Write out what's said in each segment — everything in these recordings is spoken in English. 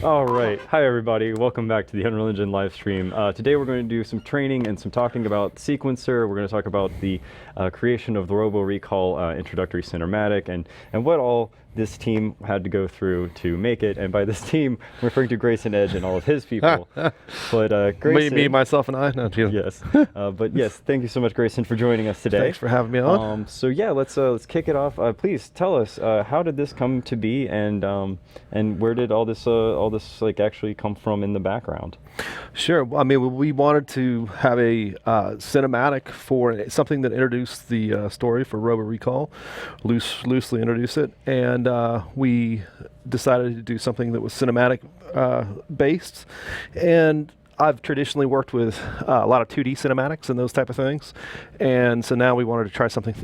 All right. Hi, everybody. Welcome back to the Unreal Engine live stream. Today we're going to do some training and some talking about Sequencer. We're going to talk about the creation of the Robo Recall introductory cinematic and what all this team had to go through to make it. And by this team, I'm referring to Grayson Edge and all of his people. But Grayson... Me, myself, and I? No, yes. But yes, thank you so much, Grayson, for joining us today. Thanks for having me on. So yeah, let's kick it off. Please tell us, how did this come to be, and where did all this like actually come from in the background? Sure. I mean, we wanted to have a cinematic for something that introduced the story for Robo Recall, loosely introduce it, and we decided to do something that was cinematic based. And I've traditionally worked with a lot of 2D cinematics and those type of things, and so now we wanted to try something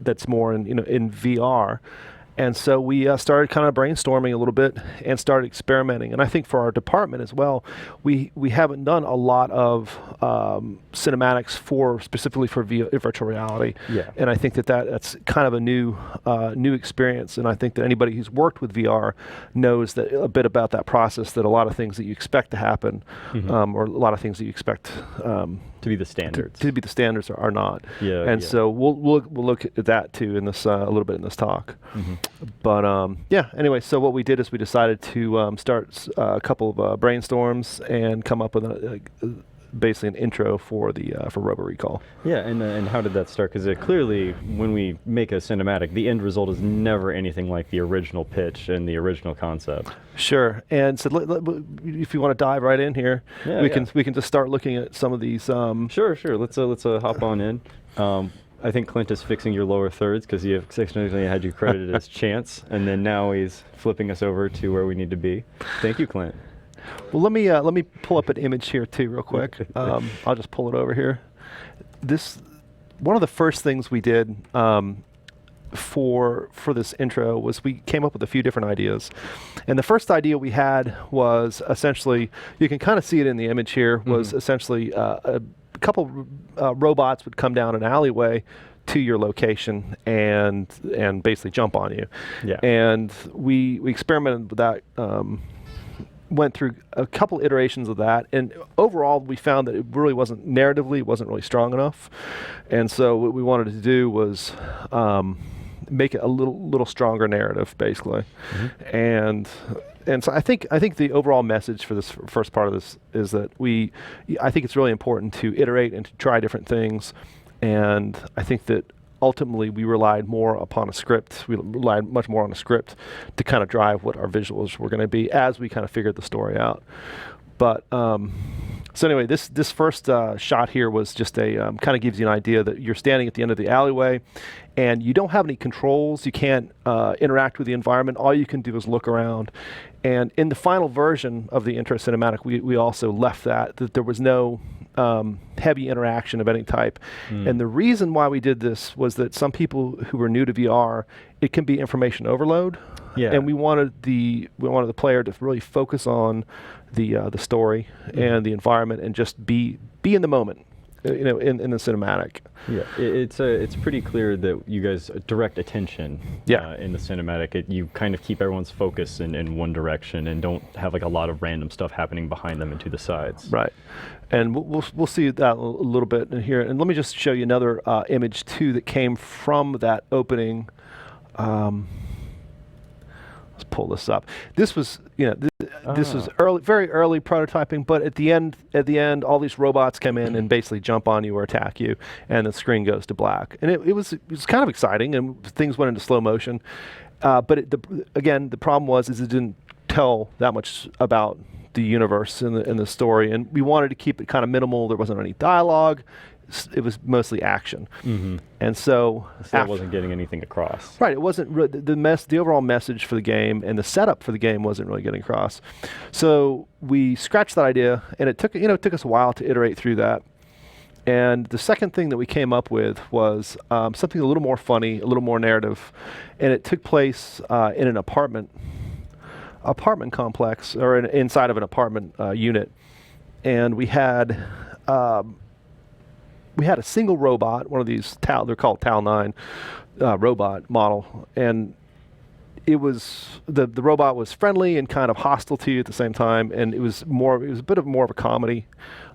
that's more in VR. And so we started kind of brainstorming a little bit and started experimenting. And I think for our department as well, we haven't done a lot of cinematics specifically for virtual reality. Yeah. And I think that's kind of a new experience. And I think that anybody who's worked with VR knows that a bit about that process, that a lot of things that you expect to happen, or a lot of things that you expect to be the standards. To be the standards are not. Yeah. And so we'll look at that too in this a little bit in this talk. But yeah. Anyway, so what we did is we decided to start a couple of brainstorms and come up with basically an intro for Robo Recall. Yeah, and how did that start? Because clearly, when we make a cinematic, the end result is never anything like the original pitch and the original concept. Sure. And so if you want to dive right in here, we can just start looking at some of these. Sure. Let's hop on in. I think Clint is fixing your lower thirds because he occasionally had you credited as Chance, and then now he's flipping us over to where we need to be. Thank you, Clint. Well, let me pull up an image here too, real quick. I'll just pull it over here. One of the first things we did for this intro was we came up with a few different ideas, and the first idea we had was essentially, you can kind of see it in the image here, was essentially a couple robots would come down an alleyway to your location and basically jump on you. Yeah. And we experimented with that. Went through a couple iterations of that, and overall we found that it really wasn't really strong enough. And so what we wanted to do was make it a little stronger narrative, basically. And so I think the overall message for this first part of this is that I think it's really important to iterate and to try different things. And I think that ultimately we relied more upon a script. We relied much more on a script to kind of drive what our visuals were going to be as we kind of figured the story out. But so anyway, this first shot here was just a kind of gives you an idea that you're standing at the end of the alleyway and you don't have any controls. You can't interact with the environment. All you can do is look around. And in the final version of the intro cinematic, we also left that there was no heavy interaction of any type. And the reason why we did this was that some people who were new to VR, it can be information overload. Yeah. And we wanted the player to really focus on the story and the environment and just be in the moment, in the cinematic. Yeah, it's pretty clear that you guys direct attention. In the cinematic. You kind of keep everyone's focus in one direction and don't have like a lot of random stuff happening behind them and to the sides. Right. And we'll see that a little bit in here. And let me just show you another image too that came from that opening. Let's pull this up. This was, this was very early prototyping, but at the end, all these robots come in and basically jump on you or attack you, and the screen goes to black. And it was kind of exciting, and things went into slow motion. But again, the problem was it didn't tell that much about the universe and the story, and we wanted to keep it kind of minimal. There wasn't any dialogue. It was mostly action. And so it wasn't getting anything across. Right, it wasn't the overall message for the game and the setup for the game wasn't really getting across. So we scratched that idea, and it took us a while to iterate through that. And the second thing that we came up with was something a little more funny, a little more narrative, and it took place in an apartment complex, or inside of an apartment unit, and we had a single robot, one of these they're called TAL 9 robot model, and it was the robot was friendly and kind of hostile to you at the same time, and it was a bit of more of a comedy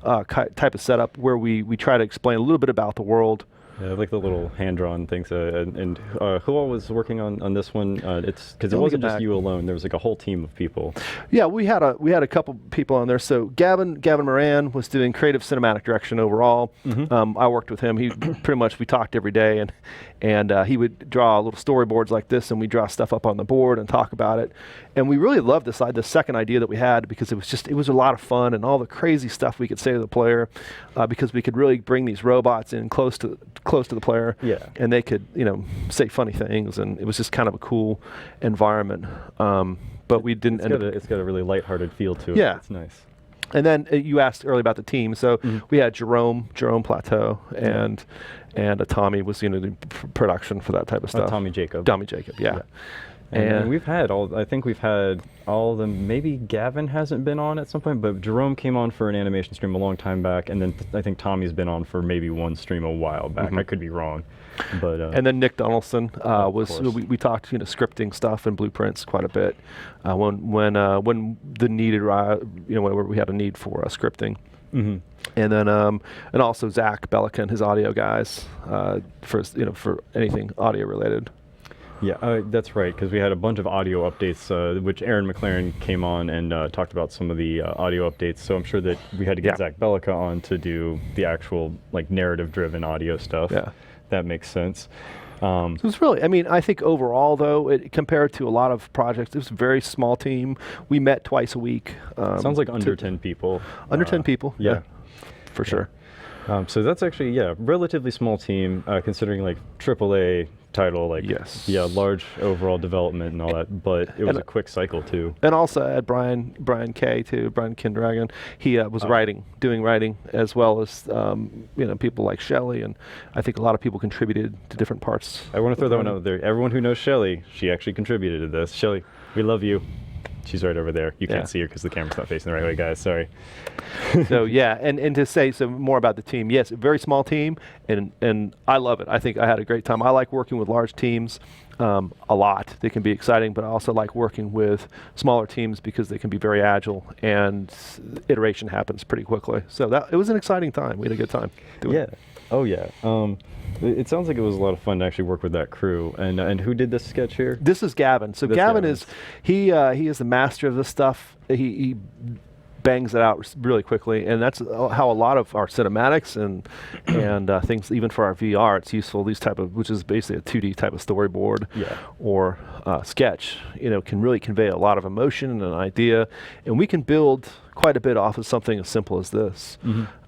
type of setup where we try to explain a little bit about the world. Yeah, like the little hand-drawn things. And who all was working on this one? It's because it Let me wasn't get just back. you alone. There was like a whole team of people. Yeah, we had a couple people on there. So Gavin Moran was doing creative cinematic direction overall. I worked with him. He pretty much, we talked every day, and he would draw little storyboards like this, and we draw stuff up on the board and talk about it. And we really loved the second idea that we had, because it was a lot of fun and all the crazy stuff we could say to the player, because we could really bring these robots in close to the player. Yeah. And they could, say funny things, and it was just kind of a cool environment. But we didn't end up. It's got a really lighthearted feel to it. Yeah. It's nice. And then you asked earlier about the team. So we had Jerome Plateau, and Tommy was the production for that type of stuff. Tommy Jacob. Tommy Jacob, yeah. And we've had I think we've had all of them. Maybe Gavin hasn't been on at some point, but Jerome came on for an animation stream a long time back, and then I think Tommy's been on for maybe one stream a while back. I could be wrong, but and then Nick Donaldson was course. we talked scripting stuff and blueprints quite a bit when the needed whenever we had a need for scripting. And then and also Zach Bellican, his audio guys, for anything audio related. Yeah, that's right, because we had a bunch of audio updates, which Aaron McLaren came on and talked about some of the audio updates. So I'm sure that we had to get Zach Bellica on to do the actual narrative-driven audio stuff. Yeah, that makes sense. So it's really, I think overall though, compared to a lot of projects, it was a very small team. We met twice a week. Sounds like under 10 people. Under 10 people. Yeah, for sure. So that's actually relatively small team considering AAA title, yes, large overall development and all that, but it was a quick cycle too. And also at Brian K too, Brian Kindragon, he was doing writing, as well as people like Shelley, and I think a lot of people contributed to different parts. I want to throw that one out there. Everyone who knows Shelley, she actually contributed to this. Shelley, we love you. She's right over there. You can't see her because the camera's not facing the right way, guys. Sorry. So and to say some more about the team, yes, a very small team, and I love it. I think I had a great time. I like working with large teams a lot. They can be exciting, but I also like working with smaller teams because they can be very agile, and iteration happens pretty quickly. So it was an exciting time. We had a good time doing it. Oh yeah. It sounds like it was a lot of fun to actually work with that crew. And who did this sketch here? This is Gavin. So Gavin is he is the master of this stuff. He bangs it out really quickly, and that's how a lot of our cinematics and things, even for our VR, it's useful. Which is basically a 2D type of storyboard or sketch, can really convey a lot of emotion and an idea, and we can build quite a bit off of something as simple as this.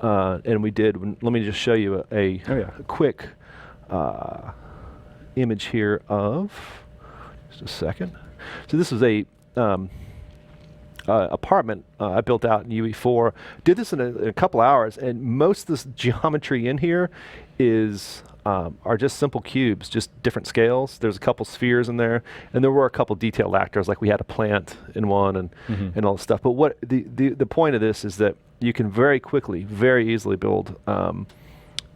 And we did. Let me just show you a quick image here of, just a second. So this is a apartment I built out in UE4. Did this in a couple hours, and most of this geometry in here are just simple cubes, just different scales. There's a couple spheres in there, and there were a couple detailed actors, like we had a plant in one and all this stuff. But what the point of this is that you can very quickly, very easily build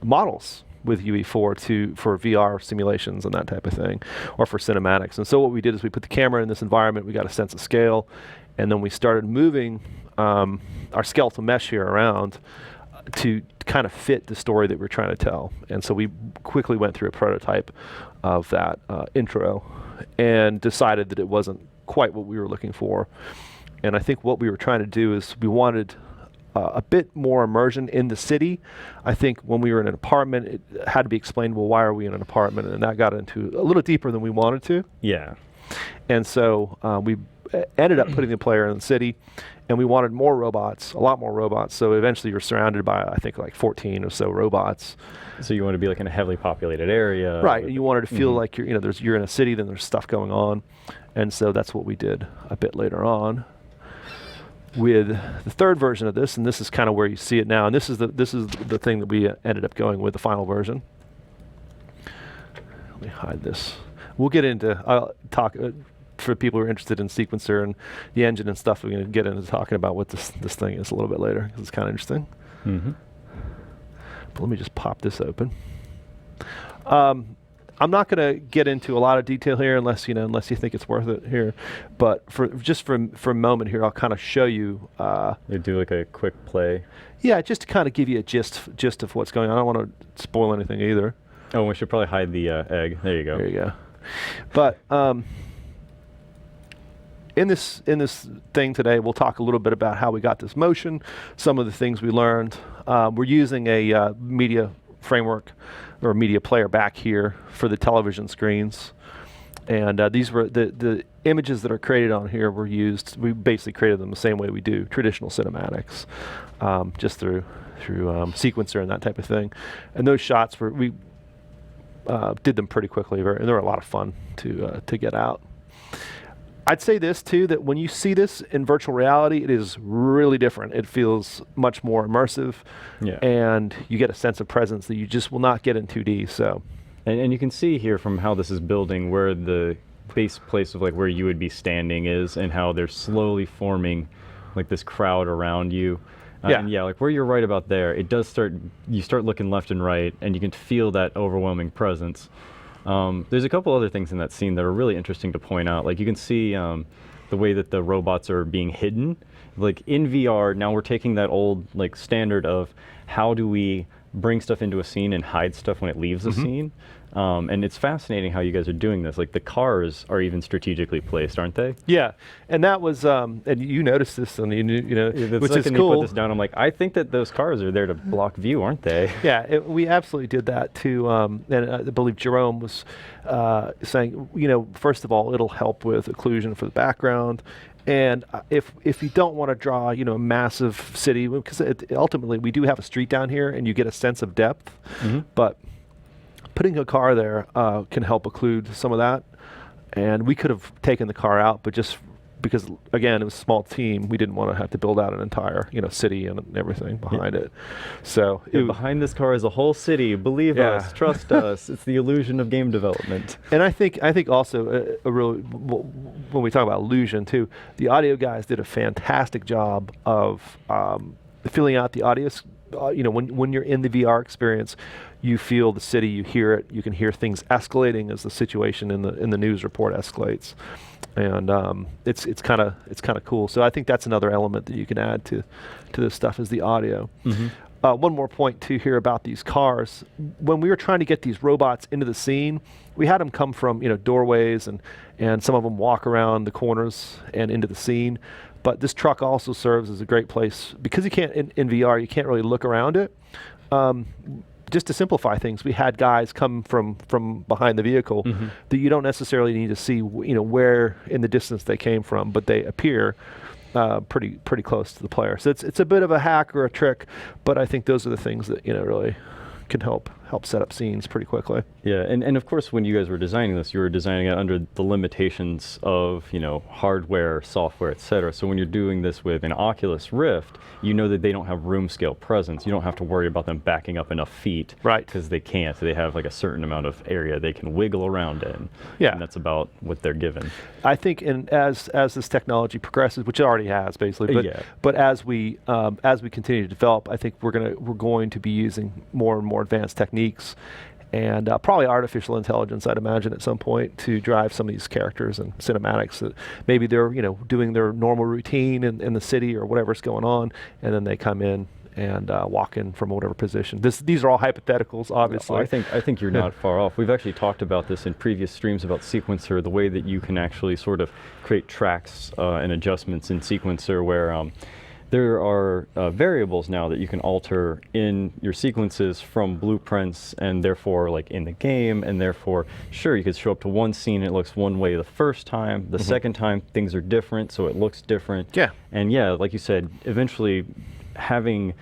models with UE4 for VR simulations and that type of thing, or for cinematics. And so what we did is we put the camera in this environment, we got a sense of scale, and then we started moving our skeletal mesh here around to kind of fit the story that we're trying to tell. And so we quickly went through a prototype of that intro and decided that it wasn't quite what we were looking for. And I think what we were trying to do is we wanted a bit more immersion in the city. I think when we were in an apartment, it had to be explained, well, why are we in an apartment? And that got into a little deeper than we wanted to. Yeah. And so we ended up putting the player in the city, and we wanted more robots, a lot more robots. So eventually you're surrounded by, I think, 14 or so robots. So you want to be in a heavily populated area. Right, and you wanted to feel like you're in a city, then there's stuff going on. And so that's what we did a bit later on with the third version of this, and this is kind of where you see it now. And this is the thing that we ended up going with, the final version. Let me hide this. We'll get into talk for people who are interested in sequencer and the engine and stuff. We're going to get into talking about what this thing is a little bit later, because it's kind of interesting. But let me just pop this open. I'm not going to get into a lot of detail here unless you think it's worth it here. But for a moment here, I'll kind of show you. You do like a quick play. Yeah, just to kind of give you a gist of what's going on. I don't want to spoil anything either. Oh, we should probably hide the egg. There you go. There you go. But in this thing today, we'll talk a little bit about how we got this motion, some of the things we learned. We're using a media framework or media player back here for the television screens. And these were the images that are created on here were used. We basically created them the same way we do traditional cinematics, just through sequencer and that type of thing. And those shots we did them pretty quickly, and they were a lot of fun to get out. I'd say this too, that when you see this in virtual reality, it is really different. It feels much more immersive, and you get a sense of presence that you just will not get in 2D. So. And you can see here from how this is building where the base place of like where you would be standing is, and how they're slowly forming like this crowd around you. And yeah, like where you're right about there, it does you start looking left and right, and you can feel that overwhelming presence. There's a couple other things in that scene that are really interesting to point out. Like you can see the way that the robots are being hidden. Like in VR, now we're taking that old like standard of how do we bring stuff into a scene and hide stuff when it leaves the scene. And it's fascinating how you guys are doing this. Like the cars are even strategically placed, aren't they? Yeah, and that was, and you noticed this, and which is cool. You put this down, I'm like, I think that those cars are there to block view, aren't they? Yeah, we absolutely did that too. And I believe Jerome was saying, first of all, it'll help with occlusion for the background. And if you don't want to draw, a massive city, because ultimately we do have a street down here, and you get a sense of depth, but putting a car there can help occlude some of that. And we could have taken the car out, but just because, again, it was a small team, we didn't want to have to build out an entire, city and everything behind it. So behind this car is a whole city. Believe us, trust us. It's the illusion of game development. And I think also when we talk about illusion too, the audio guys did a fantastic job of filling out the audio. When you're in the VR experience, you feel the city, you hear it, you can hear things escalating as the situation in the news report escalates, and it's kind of cool. So I think that's another element that you can add to this stuff is the audio. One more point too here about these cars. When we were trying to get these robots into the scene, we had them come from doorways and some of them walk around the corners and into the scene. But this truck also serves as a great place because you can't in VR you can't really look around it. Just to simplify things, we had guys come from behind the vehicle that you don't necessarily need to see where in the distance they came from, but they appear pretty close to the player. So it's a bit of a hack or a trick, but I think those are the things that really can help set up scenes pretty quickly. Yeah, and of course when you guys were designing this, you were designing it under the limitations of hardware, software, etc. So when you're doing this with an Oculus Rift, you know that they don't have room scale presence. You don't have to worry about them backing up enough feet, right? Because they can't. They have like a certain amount of area they can wiggle around in. Yeah, and that's about what they're given. I think, and as this technology progresses, which it already has basically, but as we continue to develop, I think we're going to be using more and more advanced techniques, and probably artificial intelligence, I'd imagine, at some point to drive some of these characters and cinematics that maybe they're doing their normal routine in the city or whatever's going on, and then they come in and walk in from whatever position. These are all hypotheticals, obviously. I think you're not far off. We've actually talked about this in previous streams about Sequencer, the way that you can actually sort of create tracks and adjustments in Sequencer where there are variables now that you can alter in your sequences from blueprints, and therefore like in the game, and therefore sure you could show up to one scene and it looks one way the first time, the second time things are different so it looks different. And like you said, eventually having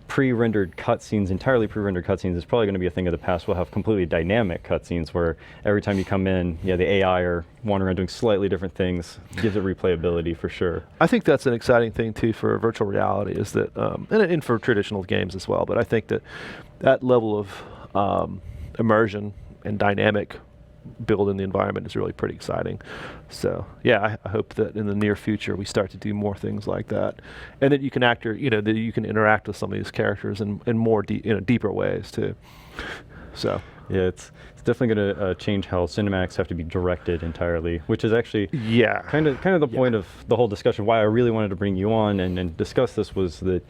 pre-rendered cutscenes, entirely pre-rendered cutscenes, is probably going to be a thing of the past. We'll have completely dynamic cutscenes where every time you come in, the AI are wandering around doing slightly different things. Gives it replayability for sure. I think that's an exciting thing too for virtual reality, is that, and for traditional games as well, but I think that level of immersion and dynamic build in the environment is really pretty exciting. So I hope that in the near future we start to do more things like that, and that you can that you can interact with some of these characters in more deeper ways too. So Yeah, it's definitely going to change how cinematics have to be directed entirely, which is actually kind of the point of the whole discussion. Why I really wanted to bring you on and discuss this was that,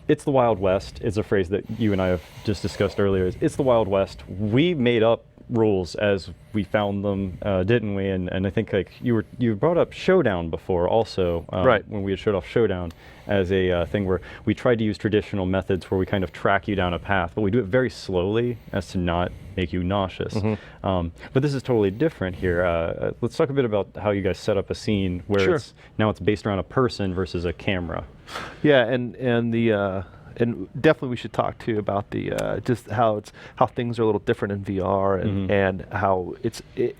it's the Wild West. It's a phrase that you and I have just discussed earlier. It's the Wild West. We made up rules as we found them, didn't we? And I think like you brought up Showdown before also, when we had showed off Showdown as a thing where we tried to use traditional methods where we kind of track you down a path, but we do it very slowly as to not make you nauseous. But this is totally different here. Let's talk a bit about how you guys set up a scene where now it's based around a person versus a camera. Yeah, and definitely we should talk too about the just how things are a little different in VR and how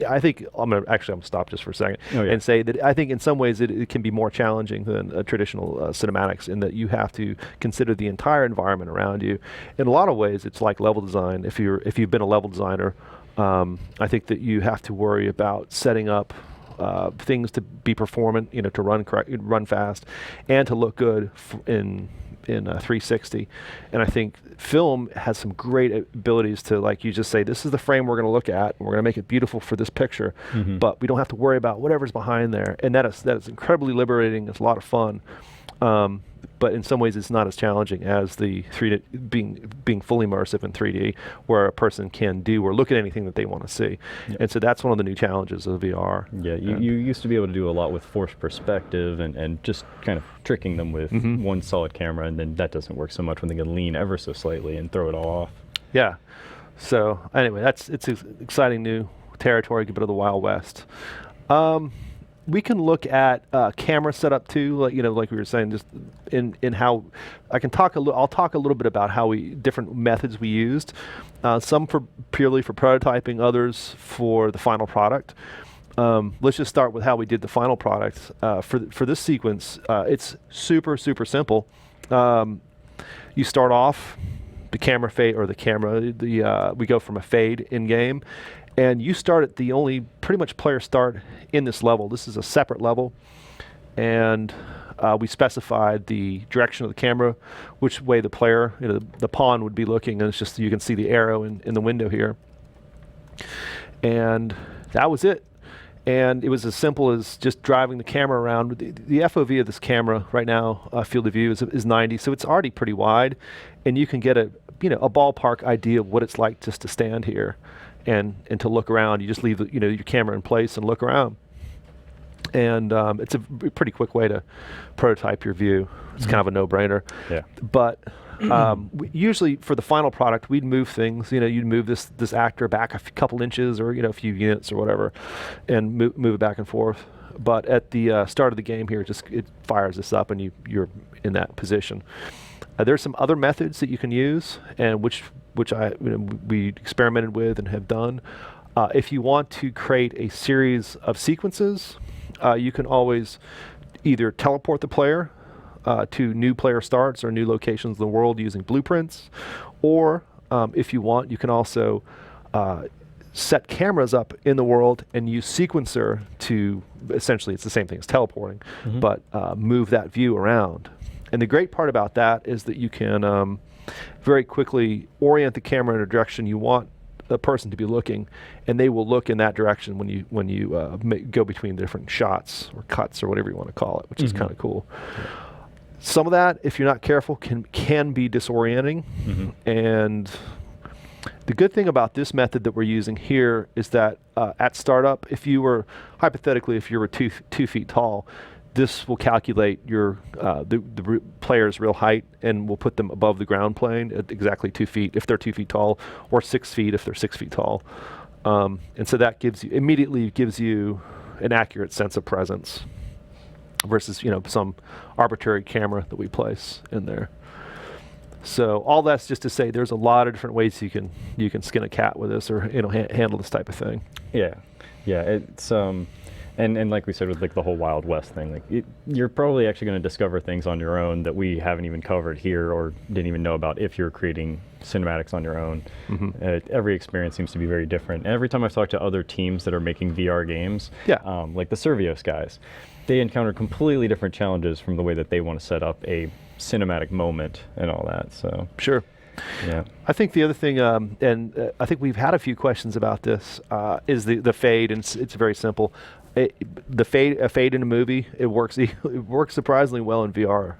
I think I'm gonna stop just for a second and say that I think in some ways it can be more challenging than a traditional cinematics in that you have to consider the entire environment around you. In a lot of ways, it's like level design. If you've been a level designer, I think that you have to worry about setting up things to be performant, to run fast, and to look good in 360. And I think film has some great abilities to, like you just say, this is the frame we're going to look at, and we're going to make it beautiful for this picture, but we don't have to worry about whatever's behind there. And that is incredibly liberating. It's a lot of fun. But in some ways it's not as challenging as the 3D being fully immersive in 3D, where a person can do or look at anything that they want to see. And so that's one of the new challenges of VR. Yeah, you used to be able to do a lot with forced perspective and just kind of tricking them with one solid camera, and then that doesn't work so much when they can lean ever so slightly and throw it all off. Yeah. So anyway, it's exciting new territory, a bit of the Wild West. We can look at camera setup too, like we were saying, just in how I can talk I'll talk a little bit about how different methods we used. Some purely for prototyping, others for the final product. Let's just start with how we did the final product. For this sequence, it's super simple. You start off the camera fade or we go from a fade in game. And you start at the only pretty much players start in this level. This is a separate level, and we specified the direction of the camera, which way the player, the pawn would be looking, and it's just you can see the arrow in the window here. And that was it. And it was as simple as just driving the camera around. The FOV of this camera right now, field of view, is 90, so it's already pretty wide, and you can get a ballpark idea of what it's like just to stand here. And to look around. You just leave your camera in place and look around. And it's a pretty quick way to prototype your view. It's kind of a no-brainer. Yeah. But usually for the final product, we'd move things. You'd move this actor back a couple inches or a few units or whatever, and move it back and forth. But at the start of the game here, it fires this up, and you're in that position. There's some other methods that you can use, and which we experimented with and have done. If you want to create a series of sequences, you can always either teleport the player to new player starts or new locations in the world using blueprints, or if you want, you can also set cameras up in the world and use sequencer to, essentially it's the same thing as teleporting, but move that view around. And the great part about that is that you can very quickly orient the camera in a direction you want the person to be looking, and they will look in that direction when you go between different shots or cuts or whatever you want to call it, which is kind of cool. Some of that, if you're not careful, can be disorienting. And the good thing about this method that we're using here is that at startup, if you were 2 feet tall, this will calculate your the player's real height, and will put them above the ground plane at exactly 2 feet if they're 2 feet tall, or 6 feet if they're 6 feet tall. And so that immediately gives you an accurate sense of presence versus some arbitrary camera that we place in there. So all that's just to say there's a lot of different ways you can skin a cat with this, or handle this type of thing. Yeah, it's And like we said with the whole Wild West thing, you're probably actually going to discover things on your own that we haven't even covered here or didn't even know about if you're creating cinematics on your own. Every experience seems to be very different. And every time I've talked to other teams that are making VR games, like the Servios guys, they encounter completely different challenges from the way that they want to set up a cinematic moment and all that. So sure. Yeah. I think the other thing, I think we've had a few questions about this, is the fade, and it's very simple. A fade in a movie, it works surprisingly well in VR.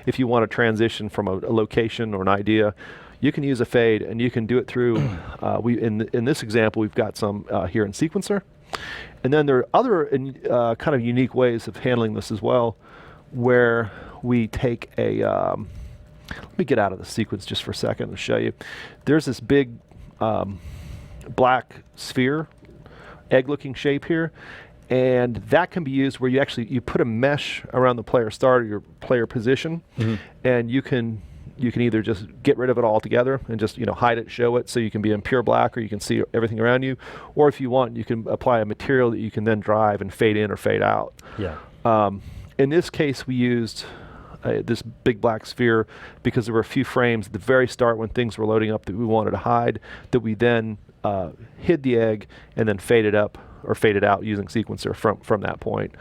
If you want to transition from a location or an idea, you can use a fade, and you can do it through. In this example, we've got some here in Sequencer, and then there are other kind of unique ways of handling this as well, where we take a. Let me get out of the sequence just for a second and show you. There's this big black sphere, egg-looking shape here, and that can be used where you put a mesh around the player start or your player position, and you can either just get rid of it altogether and just hide it, show it, so you can be in pure black, or you can see everything around you, or if you want, you can apply a material that you can then drive and fade in or fade out. Yeah. In this case, we used this big black sphere because there were a few frames at the very start when things were loading up that we wanted to hide, that we then hid the egg and then faded up or faded out using Sequencer from that point.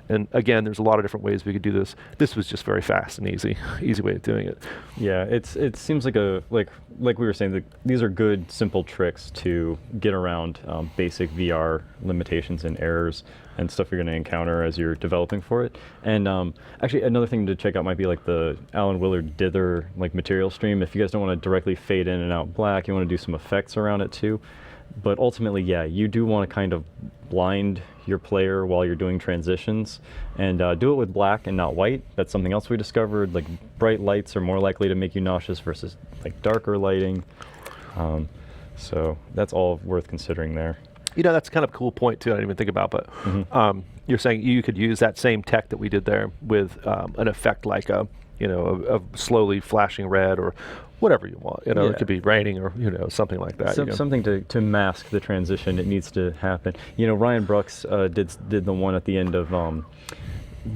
And again, there's a lot of different ways we could do this. This was just very fast and easy way of doing it. Yeah, it seems like like we were saying, these are good, simple tricks to get around basic VR limitations and errors and stuff you're going to encounter as you're developing for it. And actually, another thing to check out might be like the Alan Willard dither material stream. If you guys don't want to directly fade in and out black, you want to do some effects around it too. But ultimately, yeah, you do want to kind of blind your player while you're doing transitions, and do it with black and not white. That's something else we discovered. Like, bright lights are more likely to make you nauseous versus like darker lighting. So that's all worth considering there. That's kind of a cool point too. I didn't even think about, but you're saying you could use that same tech that we did there with an effect like a slowly flashing red or whatever you want. It could be raining or something like that. Something to mask the transition. It needs to happen. Ryan Brooks did the one at the end of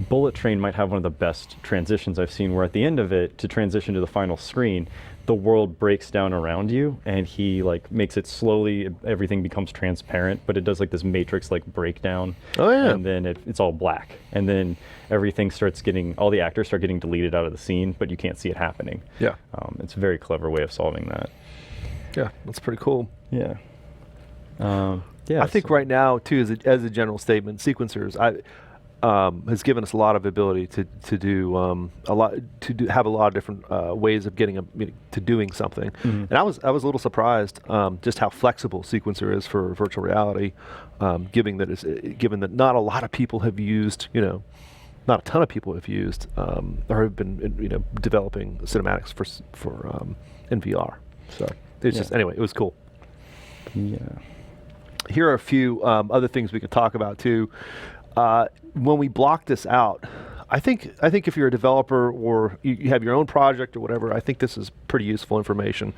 Bullet Train. Might have one of the best transitions I've seen, where at the end of it, to transition to the final screen, the world breaks down around you, and he makes it slowly, everything becomes transparent, but it does this matrix breakdown. Oh yeah. And then it's all black, and then everything starts all the actors start getting deleted out of the scene, but you can't see it happening. Yeah. It's a very clever way of solving that. Yeah, that's pretty cool. Yeah. Yeah. I think right now too, as a general statement, Sequencers has given us a lot of ability to have a lot of different ways of getting to doing something. And I was a little surprised just how flexible Sequencer is for virtual reality, given that not a lot of people have used, not a ton of people have used or have been developing cinematics for in VR. So it's just, anyway, it was cool. Yeah. Here are a few other things we could talk about too. When we block this out, I think if you're a developer or you have your own project or whatever, I think this is pretty useful information.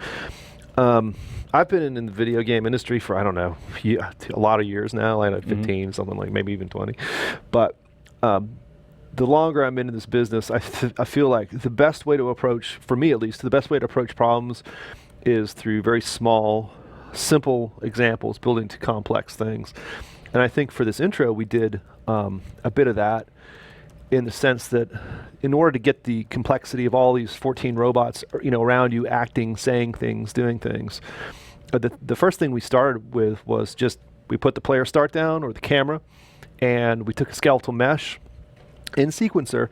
I've been in the video game industry for, I don't know, a lot of years now, like 15, something like maybe even 20. But the longer I'm into this business, I feel like the best way to approach, for me at least, the best way to approach problems is through very small, simple examples, building to complex things. And I think for this intro, we did a bit of that, in the sense that in order to get the complexity of all these 14 robots, around you acting, saying things, doing things, the first thing we started with was just, we put the player start down or the camera, and we took a skeletal mesh in Sequencer,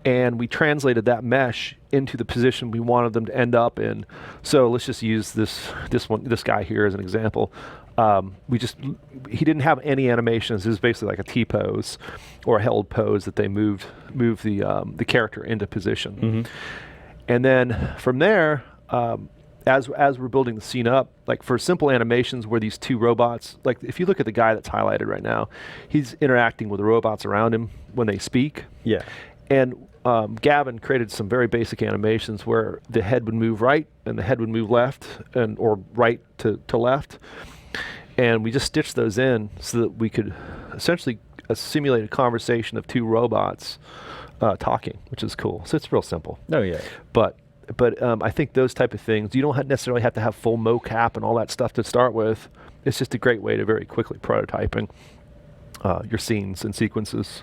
and we translated that mesh into the position we wanted them to end up in. So let's just use this guy here as an example. He didn't have any animations. It was basically like a T pose or a held pose that they moved the character into position. And then from there, as we're building the scene up, like for simple animations where these two robots, like if you look at the guy that's highlighted right now, he's interacting with the robots around him when they speak. Yeah. And Gavin created some very basic animations where the head would move right and the head would move left, or right to left. And we just stitched those in so that we could essentially simulate a conversation of two robots talking, which is cool. So it's real simple. Oh yeah. But I think those type of things, you don't necessarily have to have full mocap and all that stuff to start with. It's just a great way to very quickly prototyping your scenes and sequences.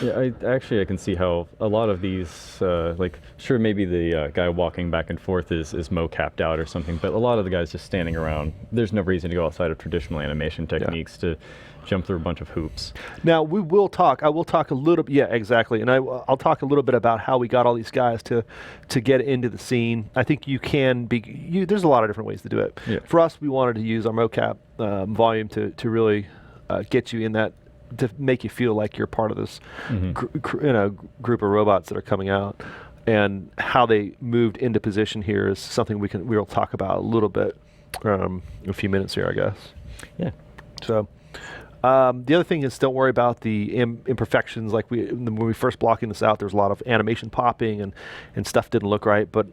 Yeah, I can see how a lot of these, like, sure, maybe the guy walking back and forth is mocapped out or something, but a lot of the guys just standing around, there's no reason to go outside of traditional animation techniques to jump through a bunch of hoops. Now I will talk a little, yeah, exactly, and I'll talk a little bit about how we got all these guys to get into the scene. I think you can be, there's a lot of different ways to do it. Yeah. For us, we wanted to use our mocap volume to really get you in that, to make you feel like you're part of this group of robots that are coming out, and how they moved into position here is something we'll talk about a little bit in a few minutes here, I guess. Yeah. So the other thing is, don't worry about the imperfections. Like when we first blocking this out, there's a lot of animation popping and stuff didn't look right, but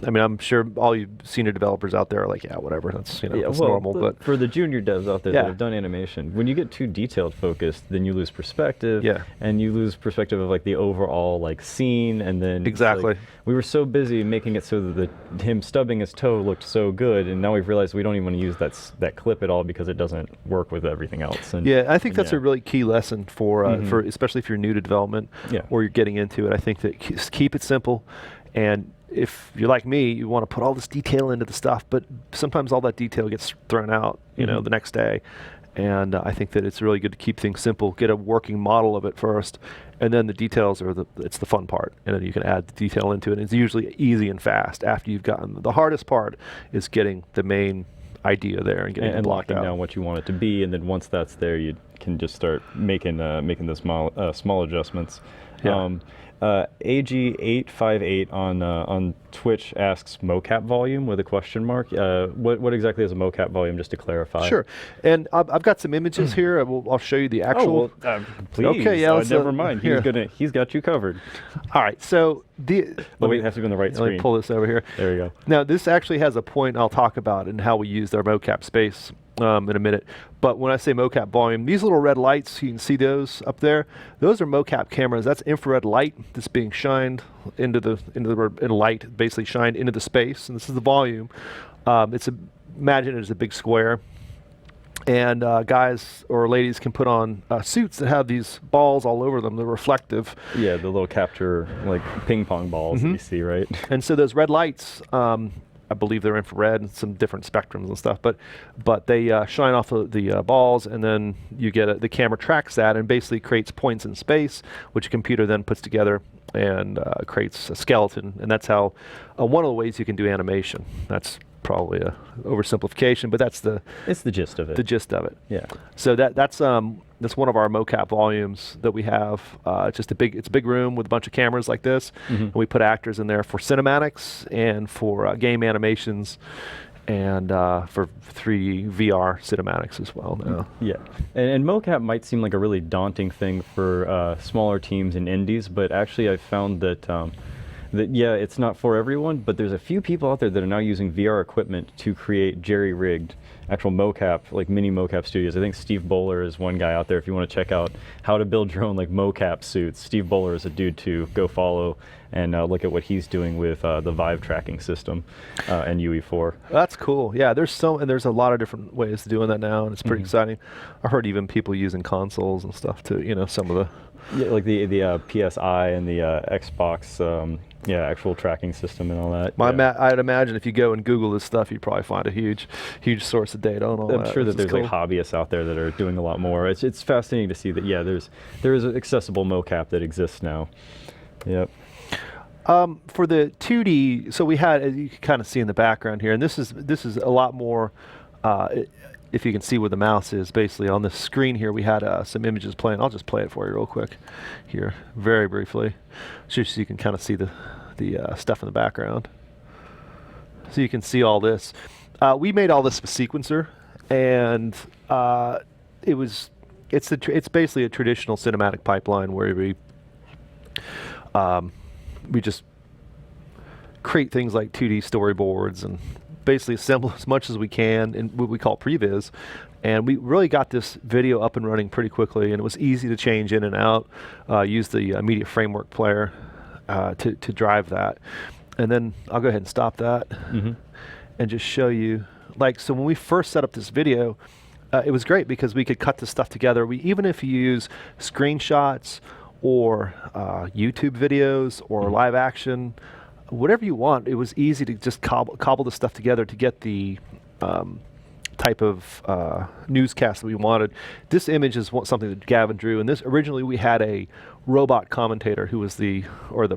I mean, I'm sure all you senior developers out there are like, yeah, whatever, that's that's normal. But for the junior devs out there that have done animation, when you get too detailed focused, then you lose perspective. Yeah. And you lose perspective of like the overall like scene, and then exactly. Like, we were so busy making it so that him stubbing his toe looked so good, and now we've realized we don't even want to use that clip at all because it doesn't work with everything else. And yeah, I think that's a really key lesson for especially if you're new to development or you're getting into it. I think that keep it simple, and if you're like me, you want to put all this detail into the stuff, but sometimes all that detail gets thrown out, the next day. And I think that it's really good to keep things simple, get a working model of it first, and then the details are it's the fun part, and then you can add the detail into it. And it's usually easy and fast after you've gotten the hardest part is getting the main idea there and getting it blocked locking out. down what you want it to be, and then once that's there, you can just start making the small adjustments. Yeah. AG858 on Twitch asks mocap volume with a question mark. What exactly is a mocap volume, just to clarify? Sure. And I've got some images here. I'll show you the actual. Oh, well, please. Okay, yeah. Never mind. He's got you covered. All right. So wait, it has to be on the right screen. Let me pull this over here. There you go. Now this actually has a point I'll talk about and how we used our mocap space in a minute. But when I say mocap volume, these little red lights, you can see those up there. Those are mocap cameras. That's infrared light that's being shined into the light, basically shined into the space. And this is the volume. Imagine it as a big square. And guys or ladies can put on suits that have these balls all over them. They're reflective. Yeah, the little capture, like ping pong balls that you see, right? And so those red lights, I believe they're infrared and some different spectrums and stuff, but they shine off the balls, and then you get the camera tracks that and basically creates points in space, which a computer then puts together and creates a skeleton. And that's how one of the ways you can do animation. That's probably a oversimplification, but it's the gist of it. The gist of it. Yeah. So that's one of our mocap volumes that we have. It's a big room with a bunch of cameras like this, and we put actors in there for cinematics and for game animations, and for 3D VR cinematics as well now. Yeah, and mocap might seem like a really daunting thing for smaller teams and indies, but actually I've found that it's not for everyone, but there's a few people out there that are now using VR equipment to create jerry-rigged actual mocap, like mini mocap studios. I think Steve Bowler is one guy out there. If you want to check out how to build your own like mocap suits, Steve Bowler is a dude to go follow and look at what he's doing with the Vive tracking system and UE4. That's cool. Yeah, there's a lot of different ways of doing that now, and it's pretty exciting. I heard even people using consoles and stuff to, some of the like the PSI and the Xbox. Actual tracking system and all that. I'd imagine if you go and Google this stuff, you'd probably find a huge source of data on all that. I'm sure that there's like hobbyists out there that are doing a lot more. It's fascinating to see that there is an accessible mocap that exists now. Yep. For the 2D, so we had, as you can kind of see in the background here, and this is a lot more. If you can see where the mouse is, basically on the screen here, we had some images playing. I'll just play it for you real quick here, very briefly, just so you can kind of see the stuff in the background. So you can see all this. We made all this with Sequencer, and it's basically a traditional cinematic pipeline where we just create things like 2D storyboards and basically assemble as much as we can in what we call previs, and we really got this video up and running pretty quickly, and it was easy to change in and out, use the media framework player to drive that. And then I'll go ahead and stop that and just show you, so when we first set up this video, it was great because we could cut this stuff together. Even if you use screenshots or YouTube videos or live action, whatever you want. It was easy to just cobble the stuff together to get the type of newscast that we wanted. This image is something that Gavin drew, and this originally we had a robot commentator who was the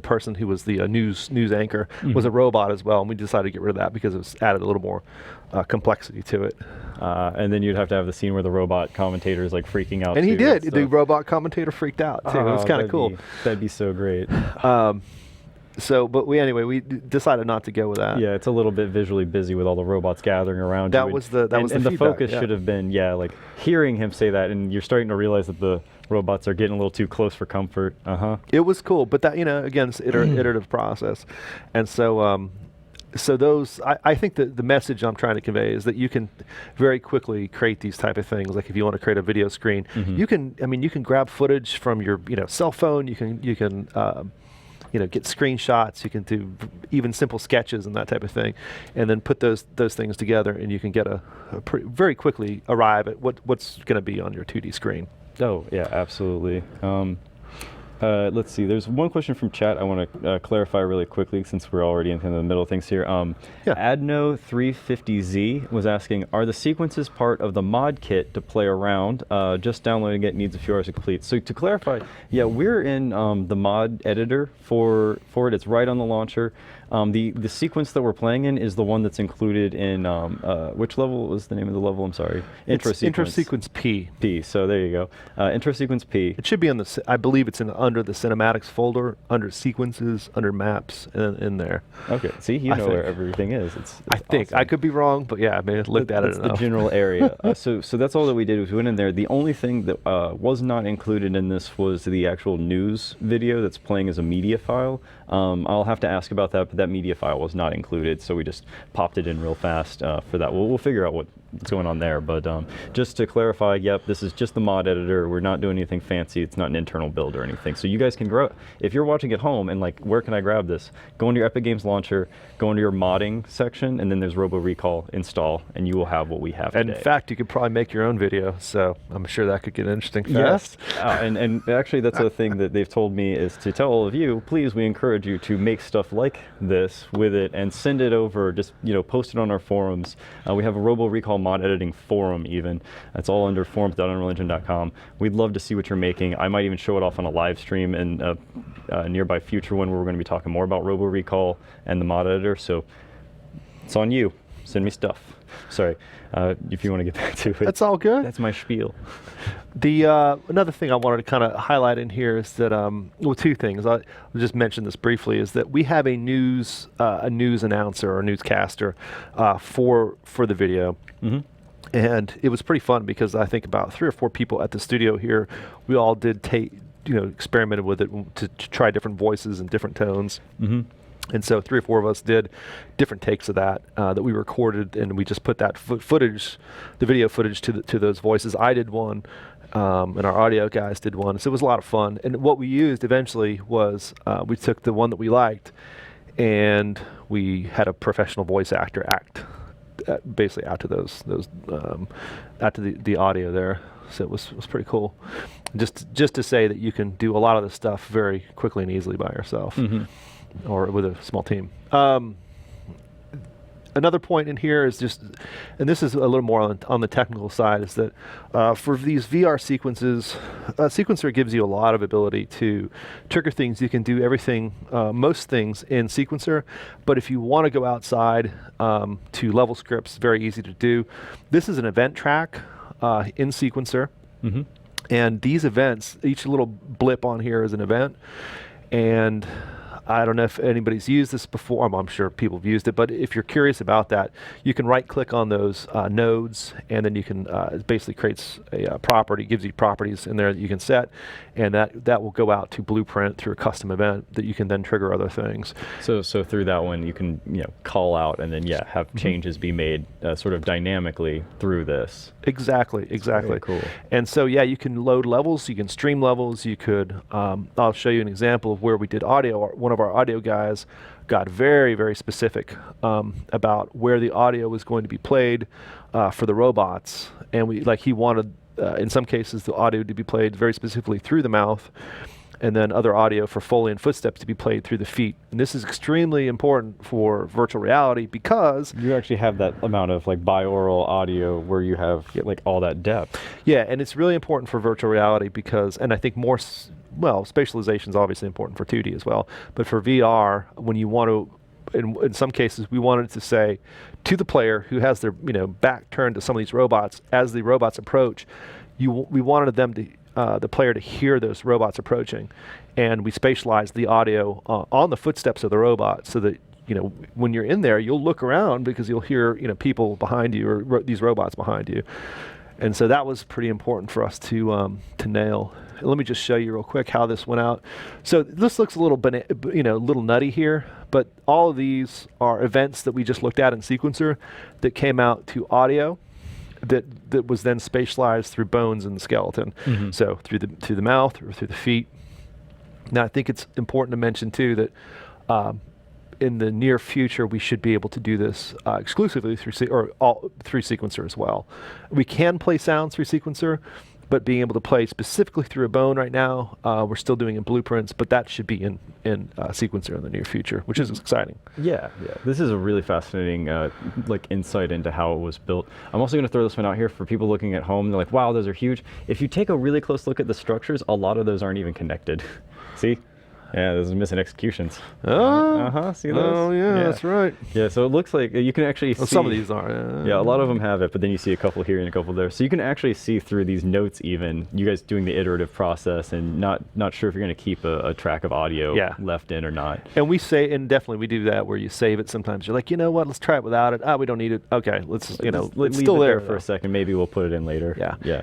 person who was the news anchor was a robot as well, and we decided to get rid of that because it was added a little more complexity to it. And then you'd have to have the scene where the robot commentator is like freaking out. And he too, did. and The robot commentator freaked out too. It was kind of cool. That'd be so great. But we decided not to go with that. Yeah, it's a little bit visually busy with all the robots gathering around. That was the the focus should have been like hearing him say that, and you're starting to realize that the robots are getting a little too close for comfort. It was cool, but that again, it's iterative process, and so those I think that the message I'm trying to convey is that you can very quickly create these type of things. Like if you want to create a video screen, you can grab footage from your cell phone. You can get screenshots. You can do even simple sketches and that type of thing, and then put those things together, and you can get very quickly arrive at what's going to be on your 2D screen. Oh yeah, absolutely. Let's see. There's one question from chat I want to clarify really quickly since we're already in the middle of things here. Adno350Z was asking, are the sequences part of the mod kit to play around? Just downloading it needs a few hours to complete. So to clarify, yeah, we're in the mod editor for it. It's right on the launcher. The sequence that we're playing in is the one that's included in which level was the name of the level? I'm sorry. Intro sequence P. P. So there you go. Intro sequence P. It should be on I believe it's under the cinematics folder, under sequences, under maps, and in there. Okay. See, you know where everything is. It's I think awesome. I could be wrong, but yeah, I mean, looked at it enough. That's the general area. So that's all that we did was we went in there. The only thing that was not included in this was the actual news video that's playing as a media file. I'll have to ask about that, but that media file was not included, so we just popped it in real fast for that. We'll figure out what's going on there, but just to clarify, yep, this is just the mod editor. We're not doing anything fancy. It's not an internal build or anything. So you guys can grow. If you're watching at home and like, where can I grab this? Go into your Epic Games launcher, go into your modding section, and then there's Robo Recall, install, and you will have what we have today. And in fact, you could probably make your own video, so I'm sure that could get interesting fast. Yes, and actually that's a thing that they've told me is to tell all of you, please, we encourage you to make stuff like this with it and send it over, just post it on our forums. We have a Robo Recall mod editing forum even. That's all under forums.unrealengine.com. We'd love to see what you're making. I might even show it off on a live stream in a nearby future one where we're going to be talking more about Robo Recall and the mod editor, so it's on you. Send me stuff. Sorry, if you want to get back to it. That's all good. That's my spiel. Another thing I wanted to kind of highlight in here is that, two things. I'll just mention this briefly, is that we have a news announcer or newscaster for the video. And it was pretty fun because I think about 3 or 4 people at the studio here, we all did experimented with it to try different voices and different tones. And so 3 or 4 of us did different takes of that we recorded, and we just put that footage, the video footage, to those voices. I did one, and our audio guys did one. So it was a lot of fun. And what we used eventually was we took the one that we liked, and we had a professional voice actor act basically out to those out to the audio there. So it was pretty cool. Just to say that you can do a lot of this stuff very quickly and easily by yourself. Or with a small team. Another point in here is just, and this is a little more on the technical side, is that for these VR sequences, Sequencer gives you a lot of ability to trigger things. You can do everything, most things in Sequencer, but if you want to go outside to level scripts, very easy to do. This is an event track in Sequencer, and these events, each little blip on here is an event, and I don't know if anybody's used this before. I'm sure people have used it, but if you're curious about that, you can right-click on those nodes, and then you can it basically creates a property, gives you properties in there that you can set, and that will go out to Blueprint through a custom event that you can then trigger other things. So through that one, you can call out and then have changes be made sort of dynamically through this. Exactly. Very cool. And so you can load levels, you can stream levels, you could. I'll show you an example of where we did audio. One of our audio guys got very, very specific about where the audio was going to be played for the robots, and he wanted in some cases the audio to be played very specifically through the mouth. and then other audio for Foley and footsteps to be played through the feet. And this is extremely important for virtual reality because you actually have that amount of like binaural audio where you have like all that depth. Yeah, and it's really important for virtual reality because, and I think more, well, spatialization is obviously important for 2D as well, but for VR, when you want to, in some cases, we wanted to say to the player who has their back turned to some of these robots, as the robots approach, we wanted them to, the player to hear those robots approaching, and we spatialized the audio on the footsteps of the robot so that when you're in there, you'll look around because you'll hear people behind you or these robots behind you, and so that was pretty important for us to nail. Let me just show you real quick how this went out. So this looks a little little nutty here, but all of these are events that we just looked at in Sequencer that came out to audio. That was then spatialized through bones in the skeleton, so through the mouth or through the feet. Now I think it's important to mention too that in the near future we should be able to do this exclusively through through Sequencer as well. We can play sounds through Sequencer, but being able to play specifically through a bone right now, we're still doing in blueprints, but that should be in Sequencer in the near future, which is exciting. Yeah. This is a really fascinating like insight into how it was built. I'm also going to throw this one out here for people looking at home. They're like, wow, those are huge. If you take a really close look at the structures, a lot of those aren't even connected. See? Yeah, those are missing executions. See those? Oh, yeah, that's right. Yeah, so it looks like you can actually see. Some of these are. Yeah, a lot of them have it, but then you see a couple here and a couple there. So you can actually see through these notes even, you guys doing the iterative process and not sure if you're going to keep a track of audio left in or not. And we say, and definitely we do that where you save it sometimes. You're like, you know what, let's try it without it. We don't need it. Okay, let's it's leave still it there for a second. Maybe we'll put it in later. Yeah.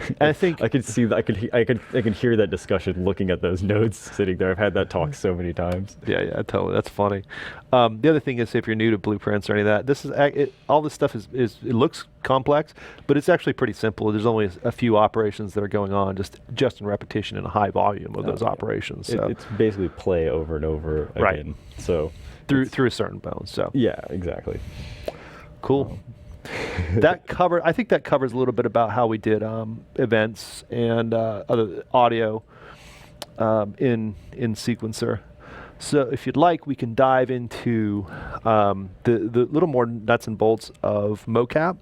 And I think I could see that. I could hear that discussion looking at those notes sitting there. I've had that talk so many times. Yeah, totally. That's funny. The other thing is, if you're new to blueprints or any of that, this is all this stuff is it looks complex, but it's actually pretty simple. There's only a few operations that are going on just in repetition in a high volume of those operations. So it's basically play over and over again. Right. So through a certain bone. So yeah, exactly. Cool. I think that covers a little bit about how we did events and other audio in Sequencer. So if you'd like, we can dive into the little more nuts and bolts of Mocap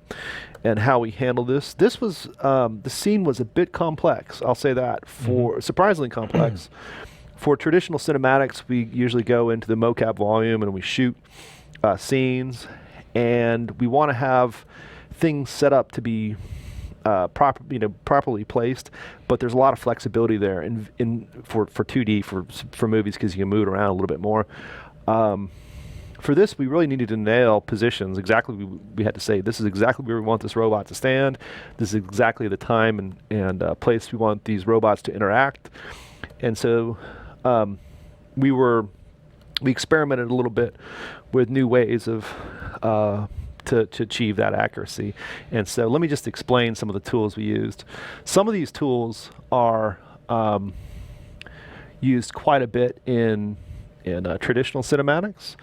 and how we handle this. This was the scene was a bit complex. I'll say that, for surprisingly complex. For traditional cinematics, we usually go into the Mocap volume and we shoot scenes, and we want to have things set up to be properly placed, but there's a lot of flexibility there for 2D for movies because you can move it around a little bit more. For this, we really needed to nail positions. Exactly, we had to say this is exactly where we want this robot to stand. This is exactly the time and place we want these robots to interact. And so we experimented a little bit with new ways of to achieve that accuracy. And so let me just explain some of the tools we used. Some of these tools are used quite a bit in traditional cinematics.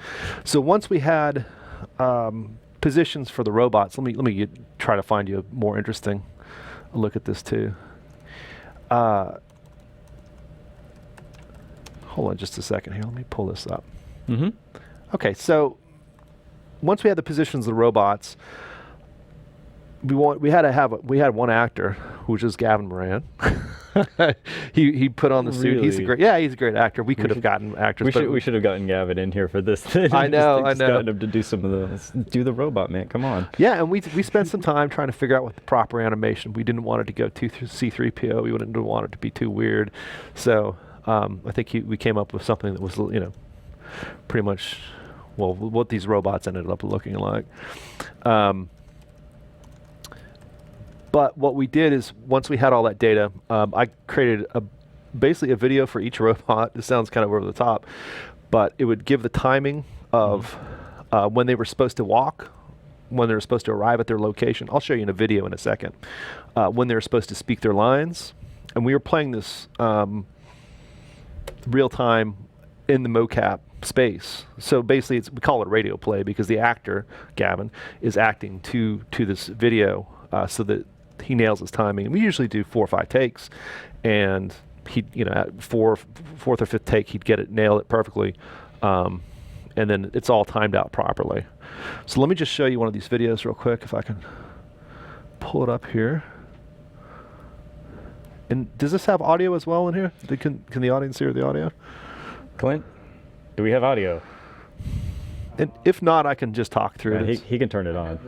So once we had positions for the robots, let me try to find you a more interesting look at this too. Hold on just a second here. Let me pull this up. Okay, so once we had the positions of the robots, we had one actor, which is Gavin Moran. he put on the suit. He's a great actor. We could have gotten actors. We should have gotten Gavin in here for this. I know. Gotten him to do some of do the robot, man. Come on. Yeah, and we spent some time trying to figure out what the proper animation. We didn't want it to go too C3PO. We didn't want it to be too weird. So I think we came up with something that was pretty much what these robots ended up looking like. But what we did is, once we had all that data, I created basically a video for each robot. This sounds kind of over the top, but it would give the timing of when they were supposed to walk, when they were supposed to arrive at their location. I'll show you in a video in a second. When they were supposed to speak their lines. And we were playing this real time in the mocap space. So basically we call it radio play because the actor, Gavin, is acting to this video so that he nails his timing. And we usually do 4 or 5 takes, and he'd, at fourth or fifth take, he'd nail it perfectly. And then it's all timed out properly. So let me just show you one of these videos real quick, if I can pull it up here. And does this have audio as well in here? Can the audience hear the audio? Clint, do we have audio? And if not, I can just talk through it. He can turn it on.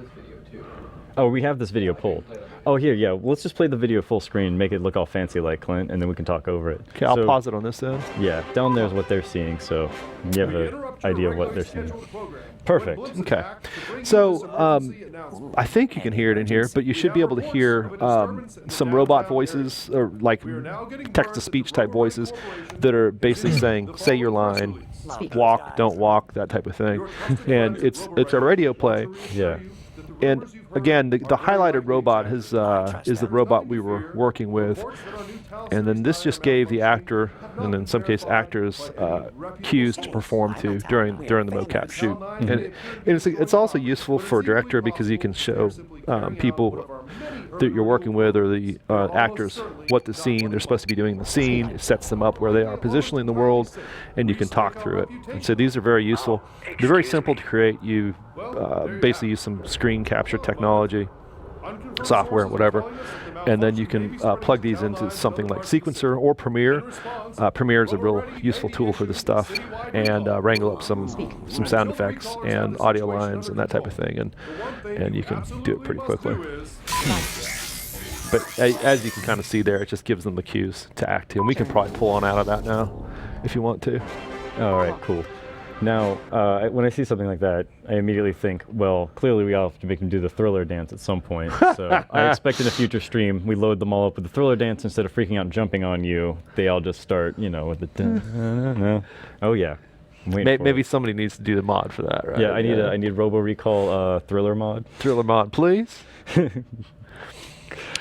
Oh, we have this video pulled. Oh, here, yeah. Let's just play the video full screen, make it look all fancy like Clint, and then we can talk over it. Okay, I'll pause it on this end. Yeah, down there's what they're seeing, so you have an idea of what they're seeing. Perfect. Okay. So I think you can hear it in here, but you should be able to hear some robot voices, or like text-to-speech type voices that are basically saying, say your line, walk, don't walk, that type of thing. And it's a radio play. Yeah. And again, the highlighted robot is the robot we were working with, and then this just gave the actor, and in some case actors, cues to perform to during the mocap shoot. And it's also useful for a director because you can show people that you're working with, or the actors, what the scene they're supposed to be doing in the scene. It sets them up where they are positionally in the world, and you can talk through it. And so these are very useful. They're very simple to create. You basically use some screen capture technology, software, whatever, and then you can plug these into something like Sequencer or Premiere. Premiere is a real useful tool for this stuff, and wrangle up some sound effects and audio lines and that type of thing, and you can do it pretty quickly. But as you can kind of see there, it just gives them the cues to act to, and we can probably pull on out of that now if you want to. All right, cool. Now, when I see something like that, I immediately think, well, clearly we all have to make them do the Thriller dance at some point. So I expect in a future stream, we load them all up with the Thriller dance. Instead of freaking out and jumping on you, they all just start, with the oh yeah. Maybe somebody needs to do the mod for that, right? Yeah, I need Robo Recall Thriller mod. Thriller mod, please.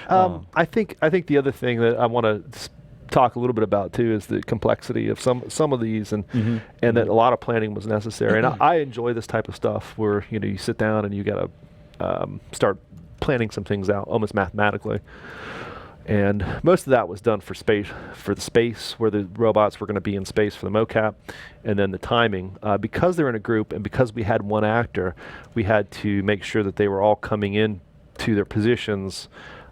I think the other thing that I want to talk a little bit about too is the complexity of some of these, and that a lot of planning was necessary. And I enjoy this type of stuff where you sit down and you got to start planning some things out almost mathematically. And most of that was done for the space where the robots were going to be in space for the mocap, and then the timing. Because they're in a group and because we had one actor, we had to make sure that they were all coming in to their positions